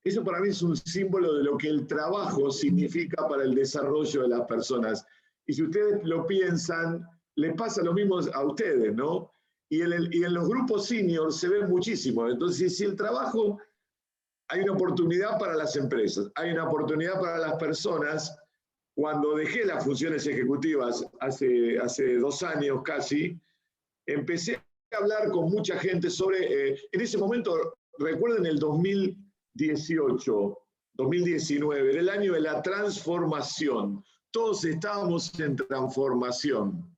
Eso para mí es un símbolo de lo que el trabajo significa para el desarrollo de las personas. Y si ustedes lo piensan, les pasa lo mismo a ustedes, ¿no? Y en los grupos seniors se ve muchísimo. Entonces, si el trabajo, hay una oportunidad para las empresas, hay una oportunidad para las personas. Cuando dejé las funciones ejecutivas hace 2 años casi, empecé a hablar con mucha gente sobre, en ese momento, recuerden el 2018, 2019, era el año de la transformación. Todos estábamos en transformación.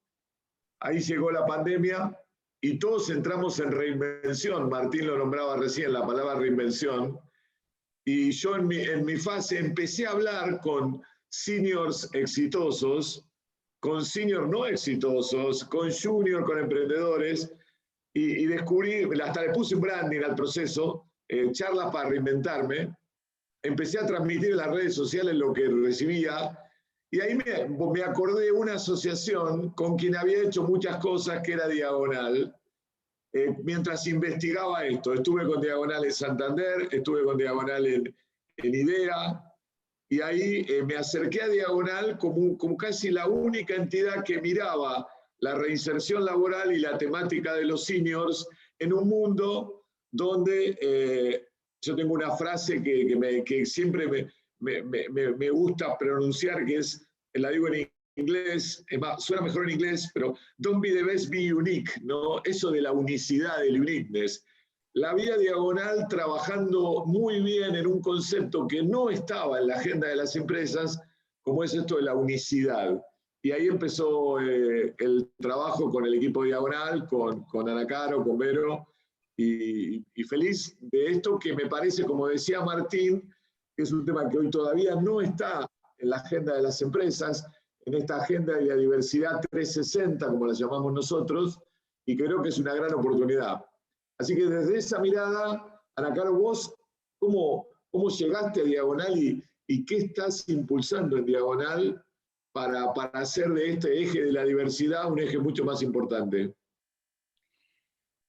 Ahí llegó la pandemia y todos entramos en reinvención. Martín lo nombraba recién, la palabra reinvención. Y yo en mi fase empecé a hablar con seniors exitosos, con seniors no exitosos, con juniors, con emprendedores, y descubrí, hasta le puse un branding al proceso, charlas para reinventarme. Empecé a transmitir en las redes sociales lo que recibía, y ahí me acordé de una asociación con quien había hecho muchas cosas, que era Diagonal, mientras investigaba esto. Estuve con Diagonal en Santander, estuve con Diagonal en IDEA, y ahí me acerqué a Diagonal como casi la única entidad que miraba la reinserción laboral y la temática de los seniors en un mundo donde yo tengo una frase que siempre me gusta pronunciar, que es, la digo en inglés, suena mejor en inglés, pero don't be the best, be unique, ¿no? Eso de la unicidad, del uniqueness. La vía Diagonal trabajando muy bien en un concepto que no estaba en la agenda de las empresas, como es esto de la unicidad. Y ahí empezó el trabajo con el equipo Diagonal, con Ana Caro, con Vero, y feliz de esto que me parece, como decía Martín, que es un tema que hoy todavía no está en la agenda de las empresas, en esta agenda de la diversidad 360, como la llamamos nosotros, y creo que es una gran oportunidad. Así que desde esa mirada, Ana Caro, vos, ¿cómo llegaste a Diagonal y qué estás impulsando en Diagonal para hacer de este eje de la diversidad un eje mucho más importante?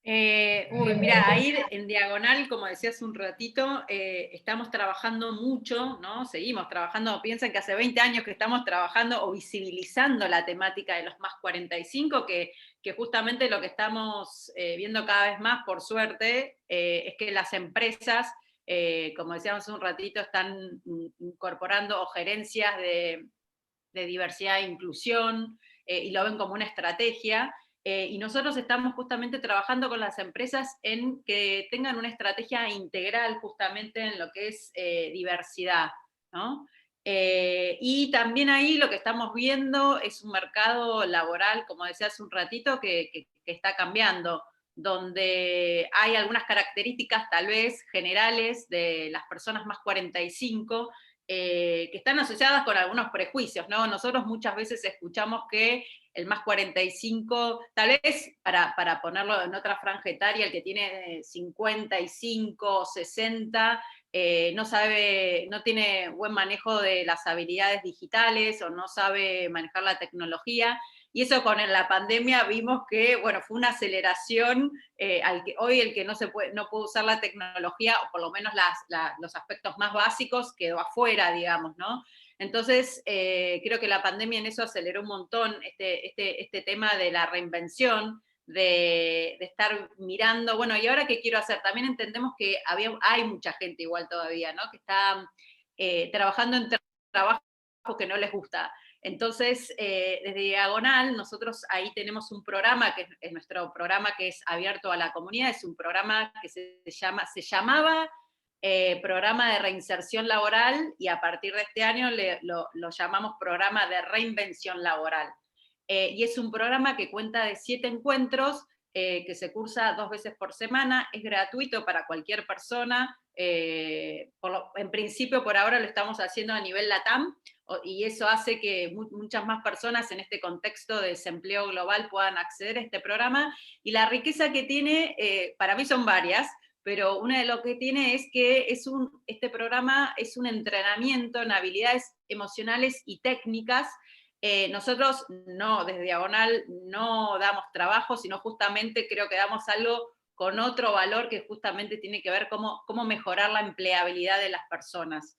Mira, ahí en Diagonal, como decía hace un ratito, estamos trabajando mucho, ¿no? Seguimos trabajando, piensen que hace 20 años que estamos trabajando o visibilizando la temática de los más 45, que justamente lo que estamos viendo cada vez más, por suerte, es que las empresas, como decíamos hace un ratito, están incorporando o gerencias de diversidad e inclusión, y lo ven como una estrategia. Y nosotros estamos justamente trabajando con las empresas en que tengan una estrategia integral justamente en lo que es diversidad, ¿no? Y también ahí lo que estamos viendo es un mercado laboral, como decía hace un ratito, que está cambiando, donde hay algunas características tal vez generales de las personas más 45 que están asociadas con algunos prejuicios, ¿no? Nosotros muchas veces escuchamos que el más 45, tal vez para ponerlo en otra franja etaria, el que tiene 55, 60, no tiene buen manejo de las habilidades digitales o no sabe manejar la tecnología. Y eso con la pandemia vimos que, bueno, fue una aceleración hoy el que no puede usar la tecnología, o por lo menos los aspectos más básicos, quedó afuera, digamos, ¿no? Entonces, creo que la pandemia en eso aceleró un montón este tema de la reinvención, de estar mirando, bueno, ¿y ahora qué quiero hacer? También entendemos que hay mucha gente igual todavía, ¿no? Que está trabajando en trabajo que no les gusta. Entonces, desde Diagonal, nosotros ahí tenemos un programa, que es nuestro programa que es abierto a la comunidad, es un programa que se llamaba Programa de Reinserción Laboral, y a partir de este año lo llamamos Programa de Reinvención Laboral. Y es un programa que cuenta de 7 encuentros, que se cursa 2 veces por semana, es gratuito para cualquier persona, en principio por ahora lo estamos haciendo a nivel LATAM, y eso hace que muchas más personas en este contexto de desempleo global puedan acceder a este programa, y la riqueza que tiene, para mí son varias, pero una de lo que tiene es que este programa es un entrenamiento en habilidades emocionales y técnicas. Nosotros desde Diagonal no damos trabajo, sino justamente creo que damos algo con otro valor que justamente tiene que ver cómo mejorar la empleabilidad de las personas.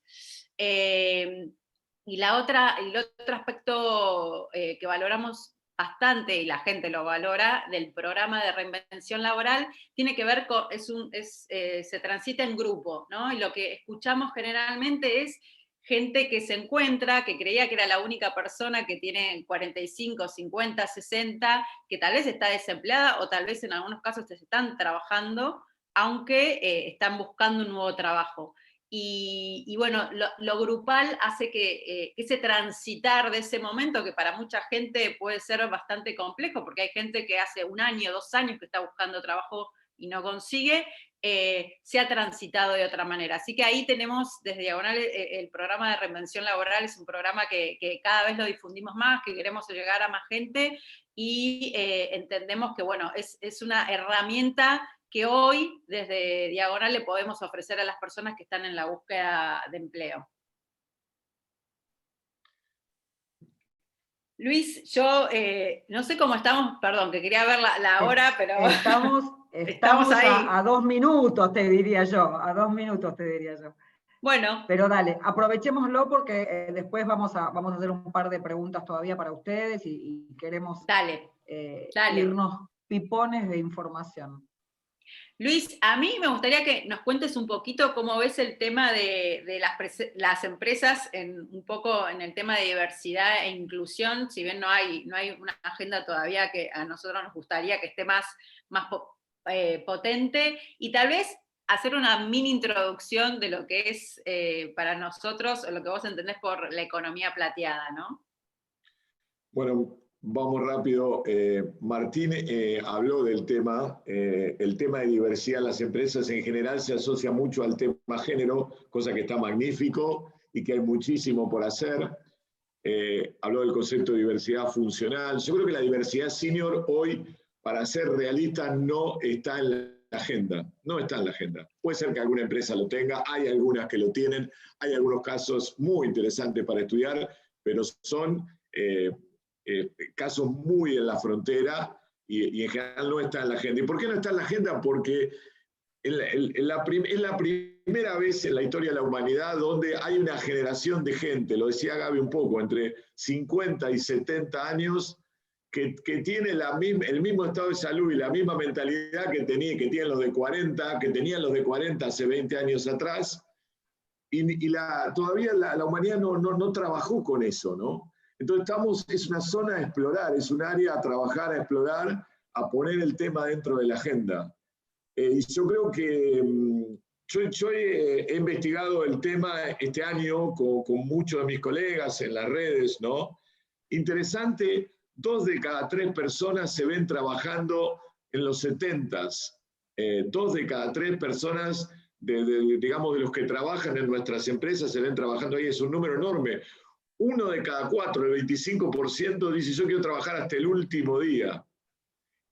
Y el otro aspecto que valoramos bastante, y la gente lo valora, del programa de reinvención laboral, tiene que ver con, se transita en grupo, ¿no? Y lo que escuchamos generalmente es gente que se encuentra, que creía que era la única persona que tiene 45, 50, 60, que tal vez está desempleada o tal vez en algunos casos están trabajando, aunque están buscando un nuevo trabajo. y bueno, lo grupal hace que ese transitar de ese momento, que para mucha gente puede ser bastante complejo, porque hay gente que hace 1 año, 2 años que está buscando trabajo y no consigue, se ha transitado de otra manera. Así que ahí tenemos desde Diagonal el programa de reinvención laboral, es un programa que cada vez lo difundimos más, que queremos llegar a más gente, y entendemos que, bueno, es una herramienta que hoy desde Diagonal le podemos ofrecer a las personas que están en la búsqueda de empleo. Luis, yo no sé cómo estamos, perdón, que quería ver la hora, pero Estamos ahí. a 2 minutos, te diría yo, a 2 minutos te diría yo. Bueno. Pero dale, aprovechémoslo porque después vamos a hacer un par de preguntas todavía para ustedes y queremos irnos pipones de información. Luis, a mí me gustaría que nos cuentes un poquito cómo ves el tema de las empresas un poco en el tema de diversidad e inclusión, si bien no hay una agenda todavía que a nosotros nos gustaría que esté más potente, y tal vez hacer una mini introducción de lo que es para nosotros, lo que vos entendés por la economía plateada, ¿no? Bueno, vamos rápido. Martín habló del tema. El tema de diversidad en las empresas en general se asocia mucho al tema género, cosa que está magnífico y que hay muchísimo por hacer. Habló del concepto de diversidad funcional. Yo creo que la diversidad senior hoy, para ser realista, no está en la agenda. No está en la agenda. Puede ser que alguna empresa lo tenga, hay algunas que lo tienen, hay algunos casos muy interesantes para estudiar, pero son casos muy en la frontera y en general no está en la agenda. ¿Y por qué no está en la agenda? Porque es la primera vez en la historia de la humanidad donde hay una generación de gente, lo decía Gaby un poco, entre 50 y 70 años, que tiene el mismo estado de salud y la misma mentalidad que tienen los de 40, que tenían los de 40 hace 20 años atrás, y todavía la humanidad no trabajó con eso, ¿no? Entonces es una zona a explorar, es un área a trabajar, a explorar, a poner el tema dentro de la agenda. Y yo creo que yo he investigado el tema este año con muchos de mis colegas en las redes, ¿no? Interesante, 2 de cada 3 personas se ven trabajando en los 70s. 2 de cada 3 personas, digamos, de los que trabajan en nuestras empresas se ven trabajando ahí, es un número enorme. 1 de cada 4, el 25%, dice yo quiero trabajar hasta el último día.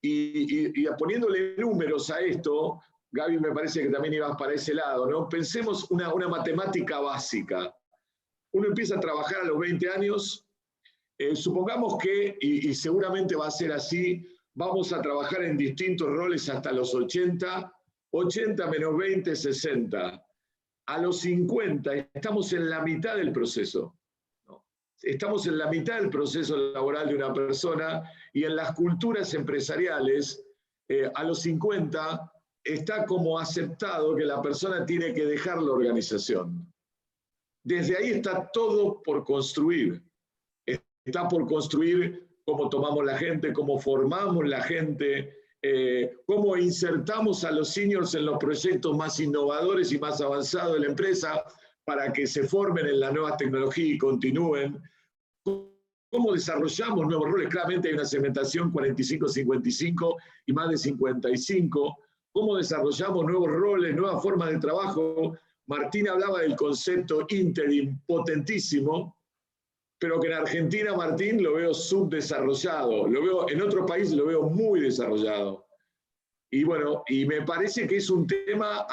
Y poniéndole números a esto, Gaby me parece que también ibas para ese lado, ¿no? Pensemos una matemática básica. Uno empieza a trabajar a los 20 años, supongamos que, y seguramente va a ser así, vamos a trabajar en distintos roles hasta los 80 menos 20, 60. A los 50 estamos en la mitad del proceso. Estamos en la mitad del proceso laboral de una persona y en las culturas empresariales, a los 50 está como aceptado que la persona tiene que dejar la organización. Desde ahí está todo por construir. Está por construir cómo tomamos la gente, cómo formamos la gente, cómo insertamos a los seniors en los proyectos más innovadores y más avanzados de la empresa para que se formen en la nueva tecnología y continúen. ¿Cómo desarrollamos nuevos roles? Claramente hay una segmentación 45-55 y más de 55. ¿Cómo desarrollamos nuevos roles, nuevas formas de trabajo? Martín hablaba del concepto interim, potentísimo, pero que en Argentina, Martín, lo veo subdesarrollado. En otros países lo veo muy desarrollado. Y bueno, y me parece que es un tema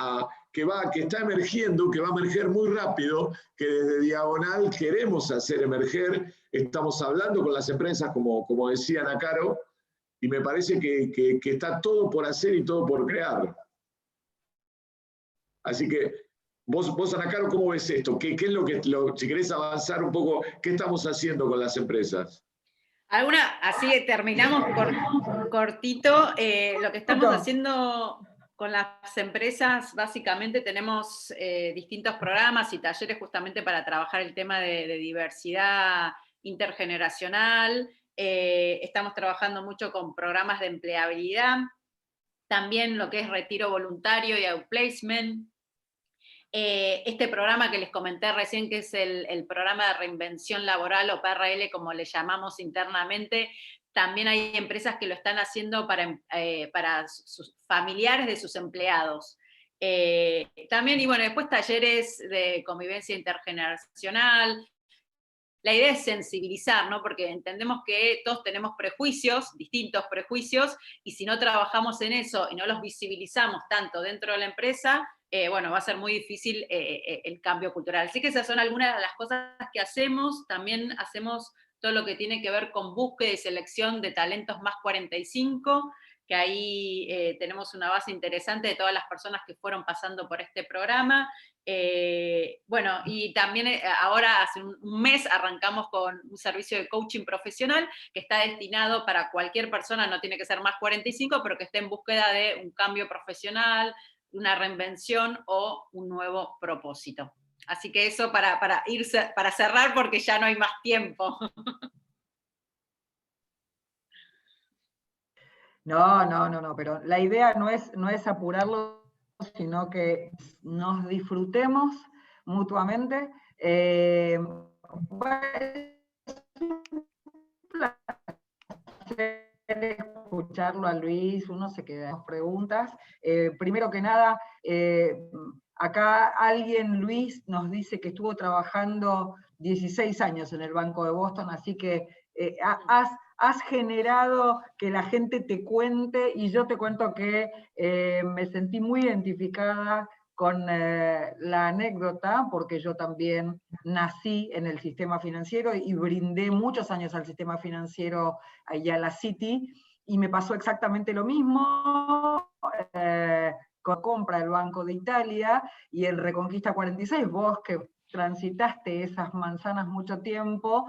que está emergiendo, que va a emerger muy rápido, que desde Diagonal queremos hacer emerger. Estamos hablando con las empresas, como decía Ana Caro, y me parece que está todo por hacer y todo por crear. Así que, vos Ana Caro, ¿cómo ves esto? ¿Qué es lo que, si querés avanzar un poco, qué estamos haciendo con las empresas? Así terminamos cortito. Lo que estamos haciendo con las empresas, básicamente tenemos distintos programas y talleres justamente para trabajar el tema de diversidad intergeneracional. Estamos trabajando mucho con programas de empleabilidad, también lo que es retiro voluntario y outplacement. este programa que les comenté recién, que es el programa de reinvención laboral, o PRL, como le llamamos internamente, también hay empresas que lo están haciendo para sus familiares de sus empleados. También, y bueno, después talleres de convivencia intergeneracional. La idea es sensibilizar, ¿no? Porque entendemos que todos tenemos prejuicios, distintos prejuicios, y si no trabajamos en eso y no los visibilizamos tanto dentro de la empresa, bueno, va a ser muy difícil el cambio cultural. Así que esas son algunas de las cosas que hacemos. También hacemos todo lo que tiene que ver con búsqueda y selección de talentos más 45, que ahí tenemos una base interesante de todas las personas que fueron pasando por este programa. Bueno, y también ahora hace un mes arrancamos con un servicio de coaching profesional que está destinado para cualquier persona, no tiene que ser más 45, pero que esté en búsqueda de un cambio profesional, una reinvención o un nuevo propósito. Así que eso para cerrar, porque ya no hay más tiempo. No, pero la idea no es apurarlo, sino que nos disfrutemos mutuamente. Es un placer escucharlo a Luis, uno se queda con preguntas. Primero que nada, acá alguien, Luis, nos dice que estuvo trabajando 16 años en el Banco de Boston, así que has generado que la gente te cuente, y yo te cuento que me sentí muy identificada con la anécdota, porque yo también nací en el sistema financiero y brindé muchos años al sistema financiero y a la City, y me pasó exactamente lo mismo con la compra del Banco de Italia y el Reconquista 46, vos que transitaste esas manzanas mucho tiempo,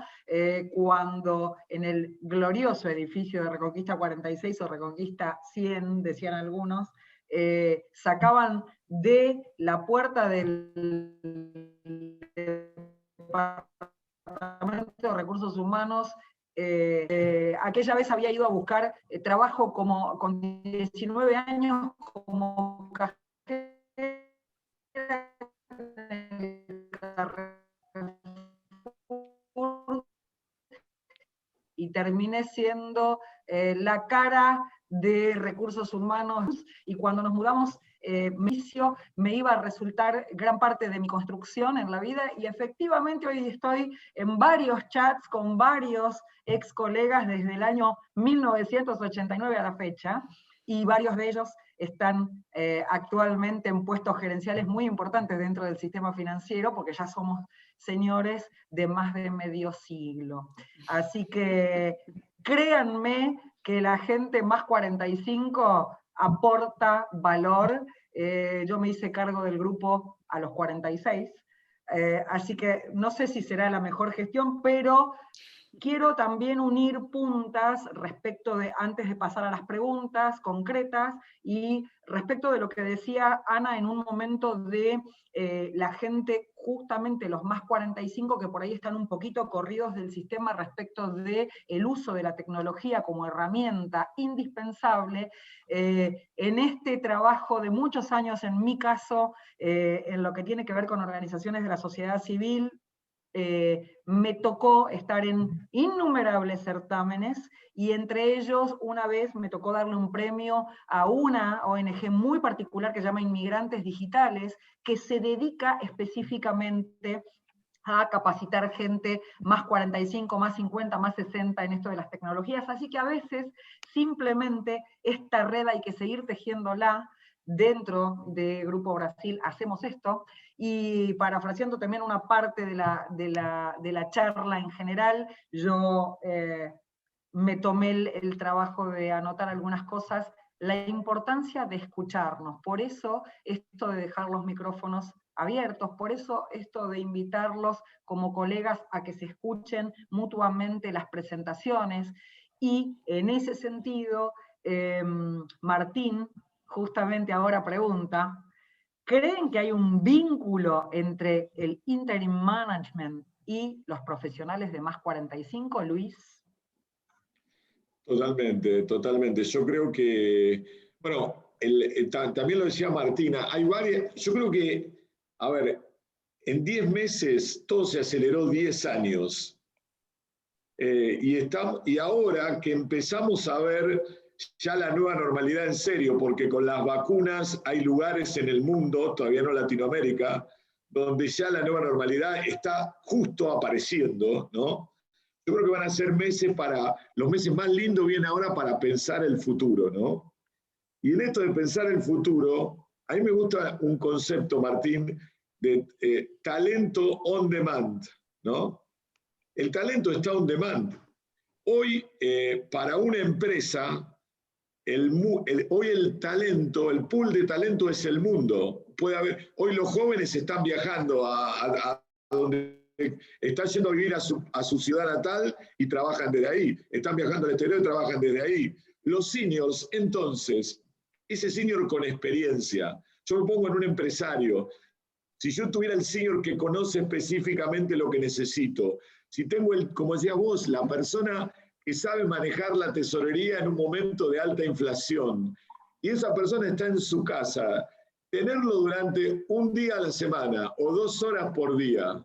cuando en el glorioso edificio de Reconquista 46 o Reconquista 100, decían algunos, sacaban de la puerta del Departamento de Recursos Humanos. Aquella vez había ido a buscar trabajo con 19 años como cajera y terminé siendo la cara de recursos humanos, y cuando nos mudamos me iba a resultar gran parte de mi construcción en la vida, y efectivamente hoy estoy en varios chats con varios ex colegas desde el año 1989 a la fecha, y varios de ellos están actualmente en puestos gerenciales muy importantes dentro del sistema financiero, porque ya somos señores de más de medio siglo. Así que créanme que la gente más 45 aporta valor. Yo me hice cargo del grupo a los 46, así que no sé si será la mejor gestión, pero quiero también unir puntas respecto de, antes de pasar a las preguntas concretas, y respecto de lo que decía Ana en un momento de la gente, justamente los más 45, que por ahí están un poquito corridos del sistema respecto del uso de la tecnología como herramienta indispensable. En este trabajo de muchos años, en mi caso, en lo que tiene que ver con organizaciones de la sociedad civil, me tocó estar en innumerables certámenes, y entre ellos una vez me tocó darle un premio a una ONG muy particular que se llama Inmigrantes Digitales, que se dedica específicamente a capacitar gente más 45, más 50, más 60 en esto de las tecnologías. Así que a veces simplemente esta red hay que seguir tejiéndola. Dentro de Grupo Brasil hacemos esto, y parafraseando también una parte de la charla en general, yo me tomé el trabajo de anotar algunas cosas, la importancia de escucharnos, por eso esto de dejar los micrófonos abiertos, por eso esto de invitarlos como colegas a que se escuchen mutuamente las presentaciones, y en ese sentido, Martín justamente ahora pregunta, ¿creen que hay un vínculo entre el interim management y los profesionales de más 45, Luis? Totalmente, totalmente. Yo creo que, bueno, también lo decía Martina, hay varias, yo creo que A ver, en 10 meses todo se aceleró 10 años. Y ahora que empezamos a ver ya la nueva normalidad en serio, porque con las vacunas hay lugares en el mundo, todavía no Latinoamérica, donde ya la nueva normalidad está justo apareciendo, ¿no? Yo creo que van a ser los meses más lindos vienen ahora para pensar el futuro, ¿no? Y en esto de pensar el futuro, a mí me gusta un concepto, Martín, de talento on demand, ¿no? El talento está on demand. Hoy, para una empresa, hoy el talento, el pool de talento es el mundo. Hoy los jóvenes están viajando a donde están yendo a vivir a su ciudad natal y trabajan desde ahí. Están viajando al exterior y trabajan desde ahí. Los seniors, entonces, ese senior con experiencia, yo me pongo en un empresario. Si yo tuviera el senior que conoce específicamente lo que necesito, si tengo, como decías vos, la persona que sabe manejar la tesorería en un momento de alta inflación, y esa persona está en su casa, tenerlo durante un día a la semana o 2 horas por día,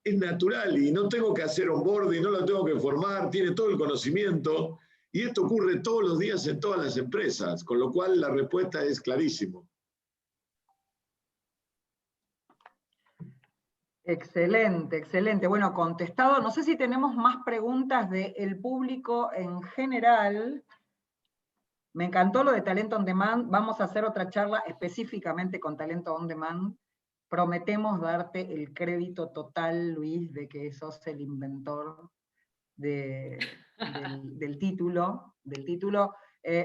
es natural y no tengo que hacer onboarding, no lo tengo que formar, tiene todo el conocimiento, y esto ocurre todos los días en todas las empresas, con lo cual la respuesta es clarísima. Excelente, excelente. Bueno, contestado. No sé si tenemos más preguntas del público en general. Me encantó lo de Talento on Demand. Vamos a hacer otra charla específicamente con Talento on Demand. Prometemos darte el crédito total, Luis, de que sos el inventor del título.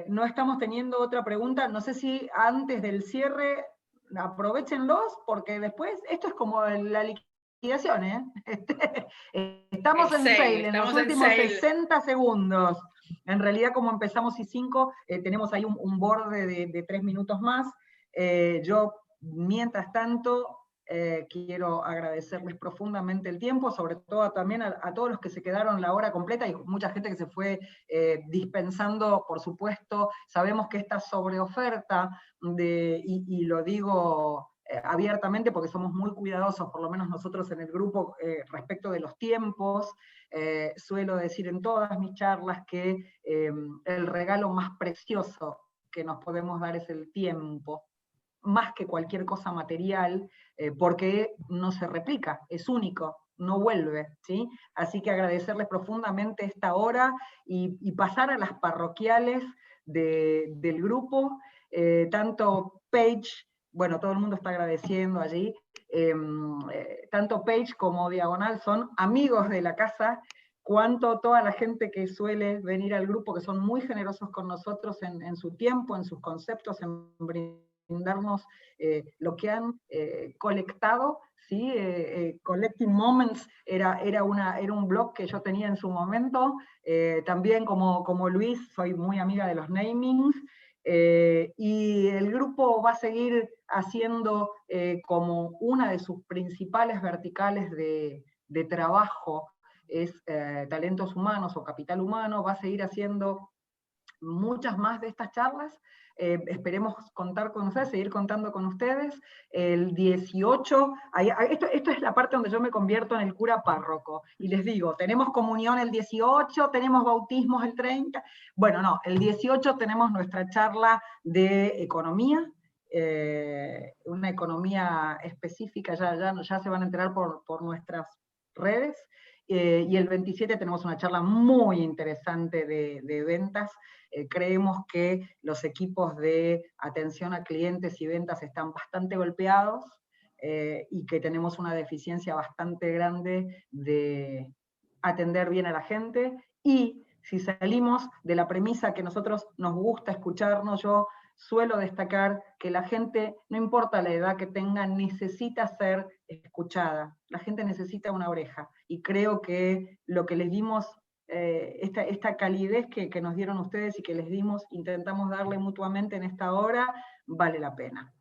No estamos teniendo otra pregunta. No sé si antes del cierre, aprovechenlos, porque después, esto es como la liquidación, ¿eh? Estamos en sale, en los últimos 60 segundos. En realidad, como empezamos I5, tenemos ahí un borde de 3 minutos más. Yo, mientras tanto, quiero agradecerles profundamente el tiempo, sobre todo también a todos los que se quedaron la hora completa, y mucha gente que se fue dispensando, por supuesto. Sabemos que esta sobreoferta, y lo digo abiertamente porque somos muy cuidadosos, por lo menos nosotros en el grupo, respecto de los tiempos. Suelo decir en todas mis charlas que el regalo más precioso que nos podemos dar es el tiempo, más que cualquier cosa material, porque no se replica, es único, no vuelve, ¿sí? Así que agradecerles profundamente esta hora y pasar a las parroquiales del grupo, tanto Paige, bueno, todo el mundo está agradeciendo allí, tanto Paige como Diagonal son amigos de la casa, cuanto toda la gente que suele venir al grupo, que son muy generosos con nosotros en su tiempo, en sus conceptos, en brindarnos lo que han colectado, ¿sí? Collecting Moments era un blog que yo tenía en su momento. También como Luis, soy muy amiga de los namings, y el grupo va a seguir haciendo como una de sus principales verticales de trabajo, es talentos humanos o capital humano. Va a seguir haciendo muchas más de estas charlas. Esperemos contar con ustedes, seguir contando con ustedes. El 18, esto es la parte donde yo me convierto en el cura párroco, y les digo, tenemos comunión el 18, tenemos bautismos el 30, bueno, no, el 18 tenemos nuestra charla de economía, una economía específica, ya se van a enterar por nuestras redes. Y el 27 tenemos una charla muy interesante de ventas. Creemos que los equipos de atención a clientes y ventas están bastante golpeados, y que tenemos una deficiencia bastante grande de atender bien a la gente. Y si salimos de la premisa que nosotros nos gusta escucharnos, yo suelo destacar que la gente, no importa la edad que tenga, necesita ser escuchada. La gente necesita una oreja. Y creo que lo que les dimos, esta calidez que nos dieron ustedes y que les dimos, intentamos darle mutuamente en esta hora, vale la pena.